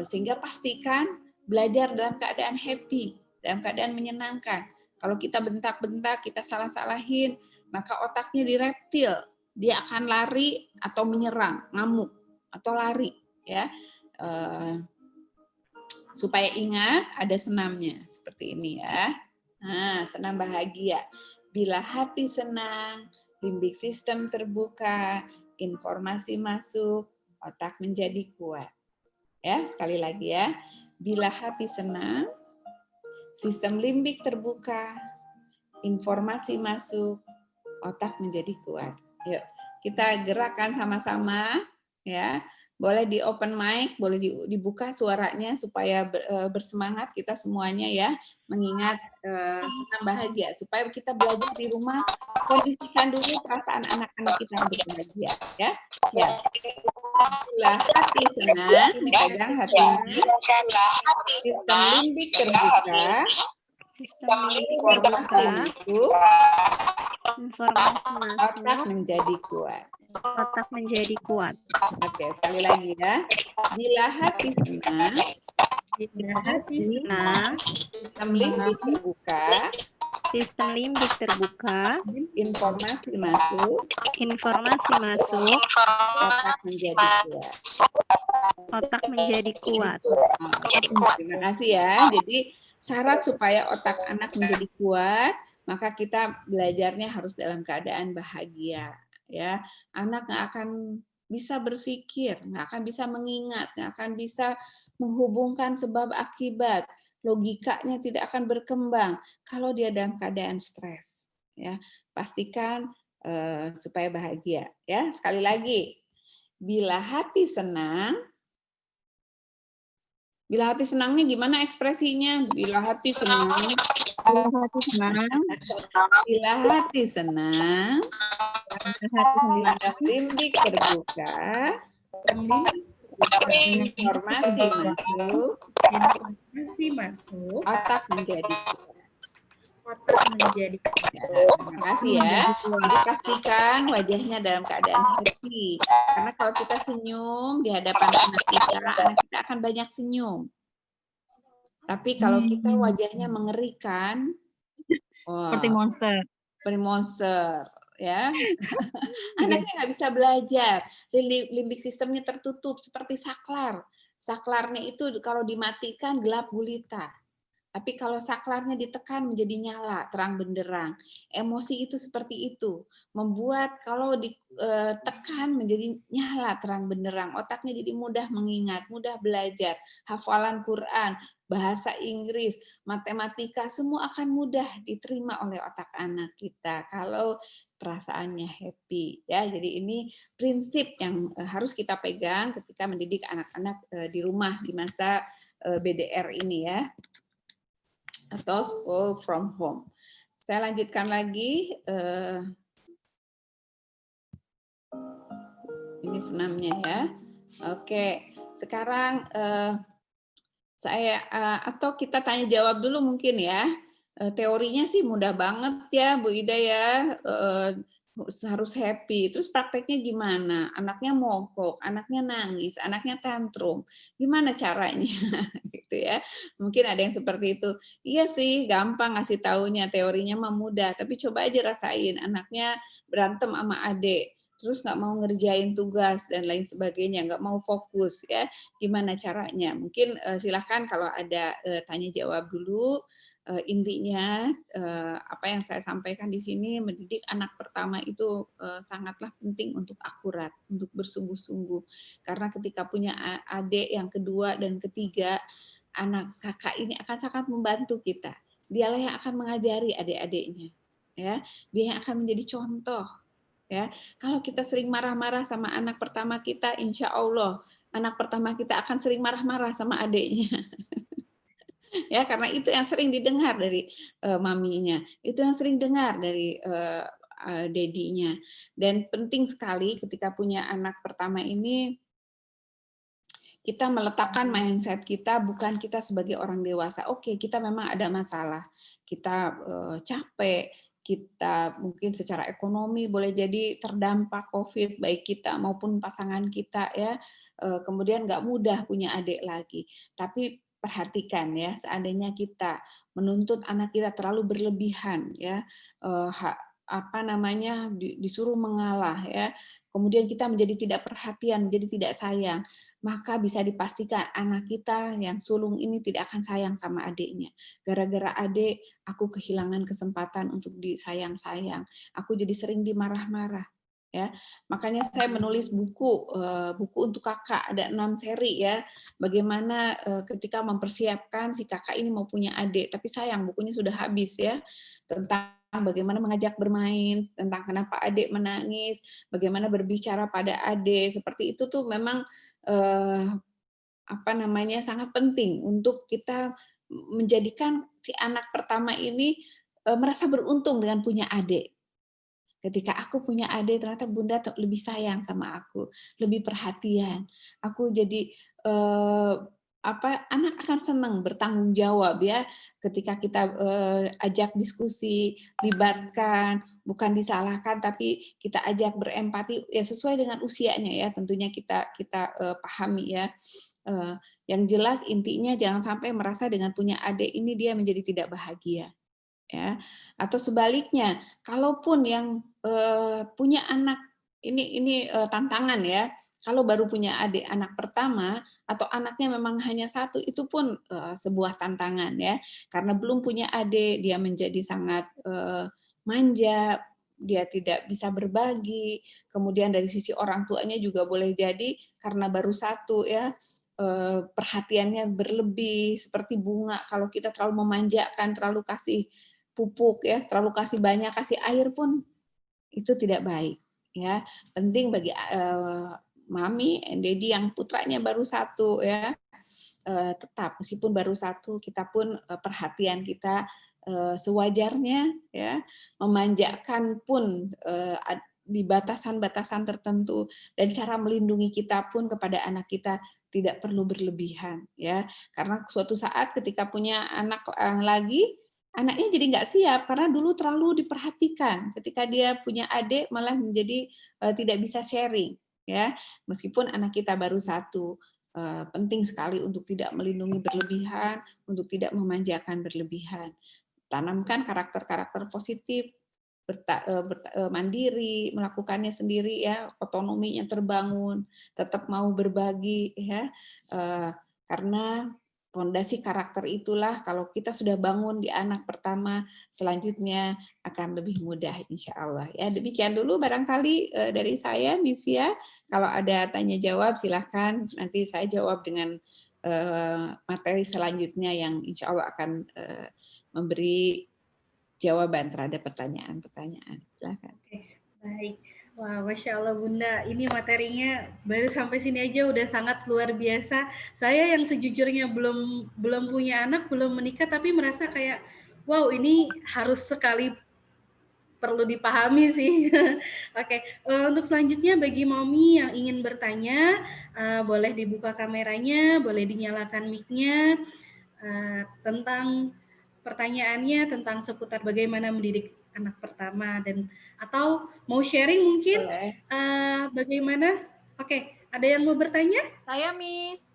sehingga pastikan belajar dalam keadaan happy, dalam keadaan menyenangkan. Kalau kita bentak-bentak, kita salah-salahin, maka otaknya di reptil, dia akan lari atau menyerang, ngamuk atau lari, ya. Supaya ingat ada senamnya seperti ini ya. Nah, senam bahagia. Bila hati senang, limbik sistem terbuka, informasi masuk, otak menjadi kuat. Ya, sekali lagi ya. Bila hati senang, sistem limbik terbuka, informasi masuk, otak menjadi kuat. Yuk, kita gerakkan sama-sama ya. Boleh di open mic, boleh dibuka suaranya supaya bersemangat kita semuanya ya, mengingat senam bahagia supaya kita belajar di rumah, kondisikan dulu perasaan anak-anak kita untuk bahagia ya. Siap. Bila hati senang, dipegang hatinya, sistem limbik terbuka, informasi masuk, otak menjadi kuat. Otak menjadi kuat. Oke, sekali lagi ya. Bila hati senang, sistem limbik terbuka, informasi masuk, otak menjadi kuat. Terima kasih ya. Jadi syarat supaya otak anak menjadi kuat, maka kita belajarnya harus dalam keadaan bahagia. Ya, anak nggak akan bisa berpikir, nggak akan bisa mengingat, nggak akan bisa menghubungkan sebab akibat, logikanya tidak akan berkembang kalau dia dalam keadaan stres. Ya, pastikan supaya bahagia. Ya, sekali lagi, bila hati senang. Bila hati senangnya gimana ekspresinya? Bila hati senang. Bila hati senang. Sistem limbik terbuka. Informasi masuk. Otak menjadi kuat. Terima kasih ya. Jadi pastikan wajahnya dalam keadaan happy. Karena kalau kita senyum di hadapan anak kita akan banyak senyum. Tapi kalau kita wajahnya mengerikan, Seperti monster. Seperti monster, ya. Anaknya nggak bisa belajar. Limbik sistemnya tertutup seperti saklar. Saklarnya itu kalau dimatikan gelap gulita. Tapi kalau saklarnya ditekan menjadi nyala, terang benderang. Emosi itu seperti itu. Membuat kalau ditekan menjadi nyala, terang benderang. Otaknya jadi mudah mengingat, mudah belajar. Hafalan Quran, bahasa Inggris, matematika, semua akan mudah diterima oleh otak anak kita. Kalau perasaannya happy. Ya, jadi ini prinsip yang harus kita pegang ketika mendidik anak-anak di rumah di masa BDR ini ya. Atau school from home. Saya lanjutkan lagi. Ini senamnya ya. Oke, sekarang saya atau kita tanya jawab dulu mungkin ya. Teorinya sih mudah banget ya Bu Ida ya. Harus happy. Terus prakteknya gimana? Anaknya mogok, anaknya nangis, anaknya tantrum. Gimana caranya? Gitu gitu ya. Mungkin ada yang seperti itu. Iya sih, gampang ngasih taunya, teorinya mah mudah, tapi coba aja rasain anaknya berantem sama adik, terus nggak mau ngerjain tugas dan lain sebagainya, nggak mau fokus ya. Gimana caranya? Mungkin silakan kalau ada tanya jawab dulu. Intinya apa yang saya sampaikan di sini, mendidik anak pertama itu sangatlah penting untuk akurat, untuk bersungguh-sungguh. Karena ketika punya adik yang kedua dan ketiga, anak kakak ini akan sangat membantu kita. Dialah yang akan mengajari adik-adiknya, ya. Dia yang akan menjadi contoh, ya. Kalau kita sering marah-marah sama anak pertama kita, insya Allah anak pertama kita akan sering marah-marah sama adiknya. Ya, karena itu yang sering didengar dari maminya, itu yang sering dengar dari dedinya. Dan penting sekali ketika punya anak pertama ini, kita meletakkan mindset kita bukan kita sebagai orang dewasa. Oke, kita memang ada masalah, kita capek, kita mungkin secara ekonomi boleh jadi terdampak COVID, baik kita maupun pasangan kita ya. Kemudian nggak mudah punya adik lagi. Tapi perhatikan ya, seandainya kita menuntut anak kita terlalu berlebihan ya, disuruh mengalah ya, kemudian kita menjadi tidak perhatian, menjadi tidak sayang, maka bisa dipastikan anak kita yang sulung ini tidak akan sayang sama adiknya. Gara-gara adik, aku kehilangan kesempatan untuk disayang-sayang. Aku jadi sering dimarah-marah. Ya, makanya saya menulis buku untuk kakak, ada 6 seri ya. Bagaimana ketika mempersiapkan si kakak ini mau punya adik, tapi sayang bukunya sudah habis ya. Tentang bagaimana mengajak bermain, tentang kenapa adik menangis, bagaimana berbicara pada adik, seperti itu tuh memang sangat penting untuk kita menjadikan si anak pertama ini merasa beruntung dengan punya adik. Ketika aku punya adik, ternyata bunda lebih sayang sama aku, lebih perhatian. Aku jadi anak akan senang bertanggung jawab ya ketika kita ajak diskusi, libatkan, bukan disalahkan tapi kita ajak berempati ya sesuai dengan usianya ya, tentunya kita pahami ya. Yang jelas intinya jangan sampai merasa dengan punya adik ini dia menjadi tidak bahagia. Ya, atau sebaliknya, kalaupun yang punya anak ini tantangan ya, kalau baru punya adik anak pertama atau anaknya memang hanya satu, itu pun sebuah tantangan ya, karena belum punya adik dia menjadi sangat manja, dia tidak bisa berbagi, kemudian dari sisi orang tuanya juga boleh jadi karena baru satu ya, perhatiannya berlebih seperti bunga, kalau kita terlalu memanjakan, terlalu kasih pupuk ya, terlalu kasih banyak, kasih air pun itu tidak baik ya. Penting bagi mami and daddy yang putranya baru satu ya, tetap meskipun baru satu kita pun perhatian kita sewajarnya ya, memanjakan pun di batasan-batasan tertentu, dan cara melindungi kita pun kepada anak kita tidak perlu berlebihan ya, karena suatu saat ketika punya anak lagi, anaknya jadi nggak siap karena dulu terlalu diperhatikan. Ketika dia punya adik malah menjadi tidak bisa sharing ya, meskipun anak kita baru satu. Penting sekali untuk tidak melindungi berlebihan, untuk tidak memanjakan berlebihan. Tanamkan karakter-karakter positif, mandiri, melakukannya sendiri ya, otonominya terbangun, tetap mau berbagi ya, karena fondasi karakter itulah kalau kita sudah bangun di anak pertama, selanjutnya akan lebih mudah insya Allah. Ya, demikian dulu barangkali dari saya, Miss Via. Kalau ada tanya jawab silahkan, nanti saya jawab dengan materi selanjutnya yang insya Allah akan memberi jawaban terhadap pertanyaan-pertanyaan. Silahkan. Oke, baik. Wah, Masya Allah Bunda, ini materinya baru sampai sini aja udah sangat luar biasa. Saya yang sejujurnya belum punya anak, belum menikah, tapi merasa kayak, wow ini harus sekali perlu dipahami sih. Oke, untuk selanjutnya bagi Mami yang ingin bertanya, boleh dibuka kameranya, boleh dinyalakan mic-nya, tentang pertanyaannya tentang seputar bagaimana mendidik anak pertama dan atau mau sharing mungkin bagaimana? Oke, ada yang mau bertanya? Saya Miss.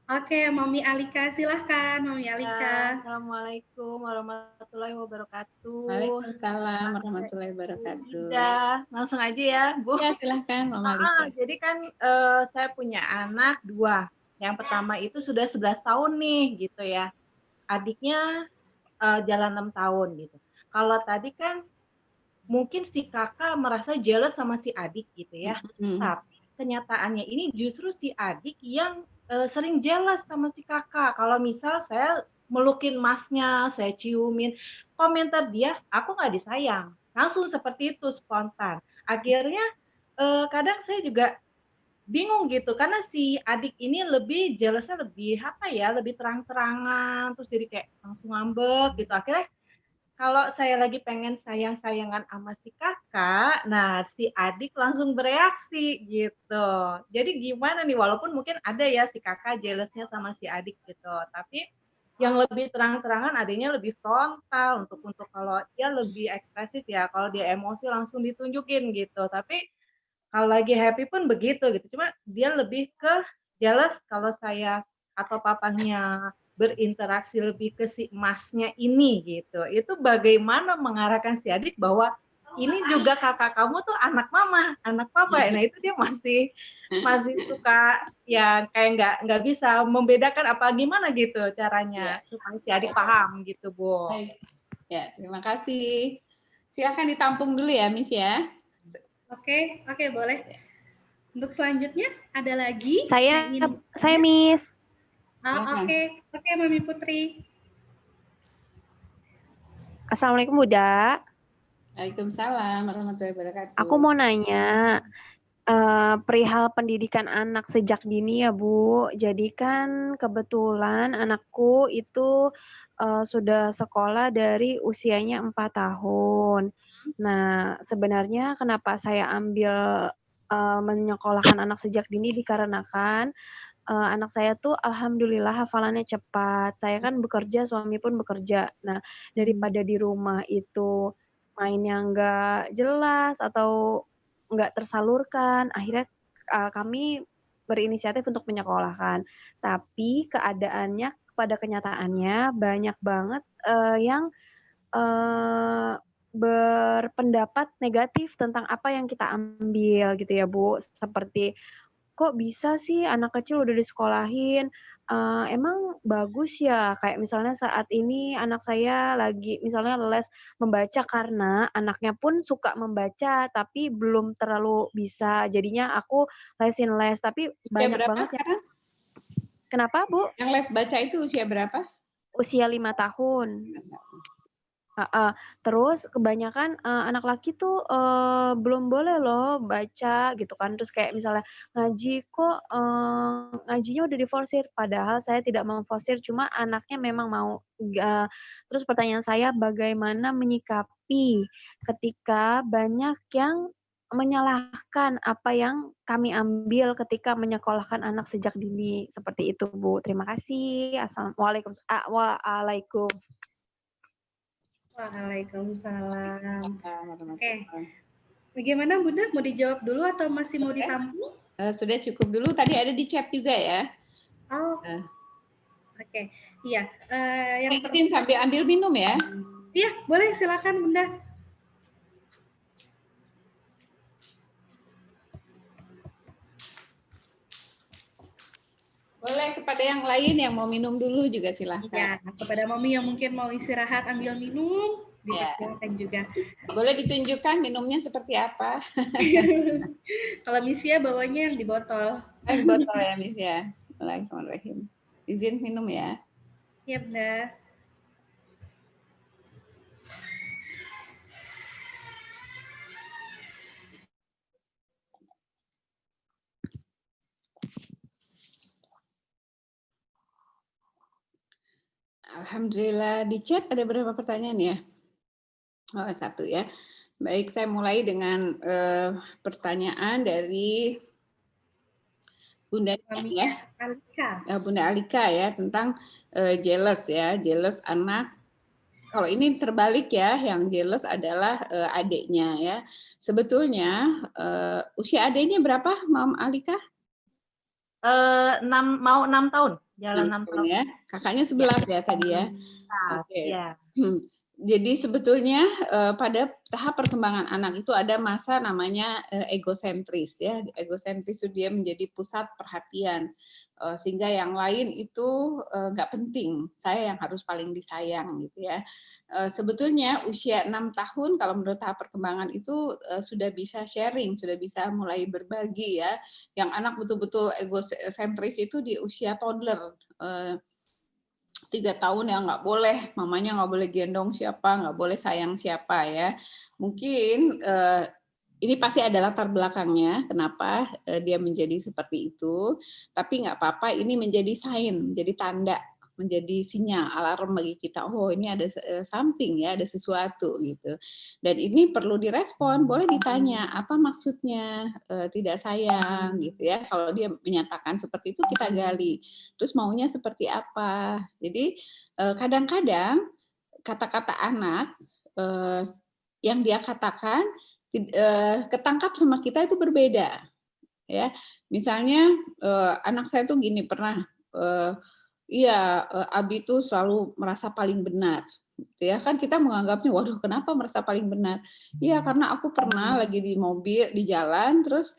Oke, Mami Alika, silahkan Mami Alika. Assalamualaikum warahmatullahi wabarakatuh. Waalaikumsalam warahmatullahi wabarakatuh. Udah, langsung aja ya, Bu. Ya, silahkan Mama Alika. Jadi kan saya punya anak 2. Yang pertama itu sudah 11 tahun nih gitu ya. Adiknya jalan 6 tahun gitu. Kalau tadi kan mungkin si kakak merasa jealous sama si adik gitu ya. Tapi kenyataannya ini justru si adik yang sering jealous sama si kakak. Kalau misal saya melukin masnya, saya ciumin, komentar dia, aku nggak disayang. Langsung seperti itu, spontan. Akhirnya kadang saya juga bingung gitu, karena si adik ini lebih jealousnya lebih apa ya, lebih terang-terangan, terus jadi kayak langsung ngambek gitu. Akhirnya kalau saya lagi pengen sayang-sayangan sama si kakak, nah si adik langsung bereaksi gitu. Jadi gimana nih, walaupun mungkin ada ya si kakak jealousnya sama si adik gitu, tapi yang lebih terang-terangan adiknya lebih frontal untuk kalau dia lebih ekspresif ya, kalau dia emosi langsung ditunjukin gitu. Tapi kalau lagi happy pun begitu gitu, cuma dia lebih ke jealous kalau saya atau papahnya berinteraksi lebih ke si emasnya ini gitu. Itu bagaimana mengarahkan si adik bahwa ini juga kakak kamu tuh anak mama, anak papa. Nah itu dia masih suka ya kayak nggak bisa membedakan apa gimana gitu caranya supaya si adik paham gitu, Bu. Baik. Ya, terima kasih. Silakan ditampung dulu ya, Miss ya. Oke, boleh. Untuk selanjutnya ada lagi? Saya Miss. Oke, Mami Putri. Assalamualaikum Bunda. Waalaikumsalam warahmatullahi wabarakatuh. Aku mau nanya perihal pendidikan anak sejak dini ya Bu. Jadi kan kebetulan anakku itu sudah sekolah dari usianya 4 tahun. Nah sebenarnya kenapa saya ambil menyekolahkan anak sejak dini dikarenakan anak saya tuh alhamdulillah hafalannya cepat. Saya kan bekerja, suami pun bekerja. Nah, daripada di rumah itu mainnya nggak jelas atau nggak tersalurkan, akhirnya kami berinisiatif untuk menyekolahkan. Tapi pada kenyataannya banyak banget yang berpendapat negatif tentang apa yang kita ambil gitu ya Bu. Seperti kok bisa sih anak kecil udah disekolahin, emang bagus ya? Kayak misalnya saat ini anak saya lagi misalnya les membaca karena anaknya pun suka membaca, tapi belum terlalu bisa, jadinya aku lesin les, tapi banyak banget ya. Sekarang? Kenapa, Bu? Yang les baca itu usia berapa? Usia 5 tahun. Terus kebanyakan anak laki tuh belum boleh loh baca gitu kan, terus kayak misalnya ngaji kok ngajinya udah diforsir, padahal saya tidak memforsir, cuma anaknya memang mau. Terus pertanyaan saya bagaimana menyikapi ketika banyak yang menyalahkan apa yang kami ambil ketika menyekolahkan anak sejak dini, seperti itu Bu. Terima kasih. Waalaikumsalam. Waalaikumsalam. Oke. Bagaimana Bunda? Mau dijawab dulu atau masih mau ditampung? Sudah cukup dulu. Tadi ada di chat juga ya. Oke. Iya. Yang izin sambil ambil minum ya. Iya, boleh silakan Bunda. Boleh kepada yang lain yang mau minum dulu juga silahkan. Ya, kepada Mami yang mungkin mau istirahat ambil minum, dipersilakan juga. Boleh ditunjukkan minumnya seperti apa? Kalau Miss ya bawanya yang di botol. Di botol ya Miss ya. Bismillahirrahmanirrahim. Izin minum ya. Iya Bunda. Alhamdulillah di chat ada berapa pertanyaan ya? Oh, 1 ya. Baik, saya mulai dengan pertanyaan dari Bunda Alika. Bunda Alika ya tentang jealous ya, jealous anak. Kalau ini terbalik ya, yang jealous adalah adiknya ya. Sebetulnya usia adiknya berapa, Mam Alika? 6 tahun. Jalan 6 tahun. ya. Kakaknya 11 ya tadi ya. Oke. Ya. Jadi sebetulnya pada tahap perkembangan anak itu ada masa namanya egosentris ya. Egosentris itu dia menjadi pusat perhatian sehingga yang lain itu nggak penting. Saya yang harus paling disayang gitu ya. Sebetulnya usia 6 tahun kalau menurut tahap perkembangan itu sudah bisa sharing, sudah bisa mulai berbagi ya. Yang anak betul-betul egosentris itu di usia toddler. 3 tahun ya nggak boleh, mamanya nggak boleh gendong siapa, nggak boleh sayang siapa ya. Mungkin ini pasti ada latar belakangnya, kenapa dia menjadi seperti itu. Tapi nggak apa-apa, ini menjadi sign, menjadi tanda, menjadi sinyal, alarm bagi kita. Oh ini ada something ya, ada sesuatu gitu. Dan ini perlu direspon, boleh ditanya apa maksudnya tidak sayang gitu ya. Kalau dia menyatakan seperti itu kita gali. Terus maunya seperti apa? Jadi kadang-kadang kata-kata anak yang dia katakan ketangkap sama kita itu berbeda. Ya, misalnya anak saya tuh gini pernah. Iya, Abi itu selalu merasa paling benar. Ya kan kita menganggapnya, waduh kenapa merasa paling benar? Iya karena aku pernah lagi di mobil di jalan, terus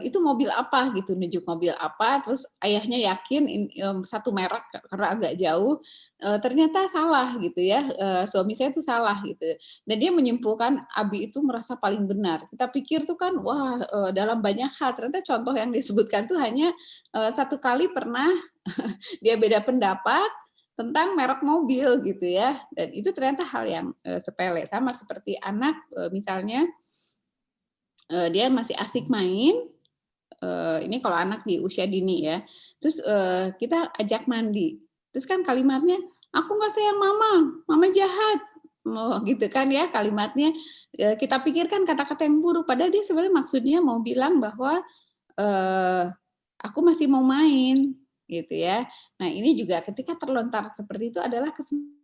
itu mobil apa gitu, nunjuk mobil apa, terus ayahnya yakin satu merek karena agak jauh, ternyata salah gitu ya, suami saya itu salah gitu. Dan dia menyimpulkan Abi itu merasa paling benar. Kita pikir tuh kan, wah dalam banyak hal ternyata contoh yang disebutkan tuh hanya satu kali pernah dia beda pendapat tentang merek mobil gitu ya, dan itu ternyata hal yang sepele. Sama seperti anak misalnya dia masih asik main, ini kalau anak di usia dini ya, terus kita ajak mandi, terus kan kalimatnya aku nggak sayang mama jahat, gitu kan ya kalimatnya. Kita pikirkan kata-kata yang buruk, padahal dia sebenarnya maksudnya mau bilang bahwa aku masih mau main gitu ya. Nah ini juga ketika terlontar seperti itu adalah kesempatan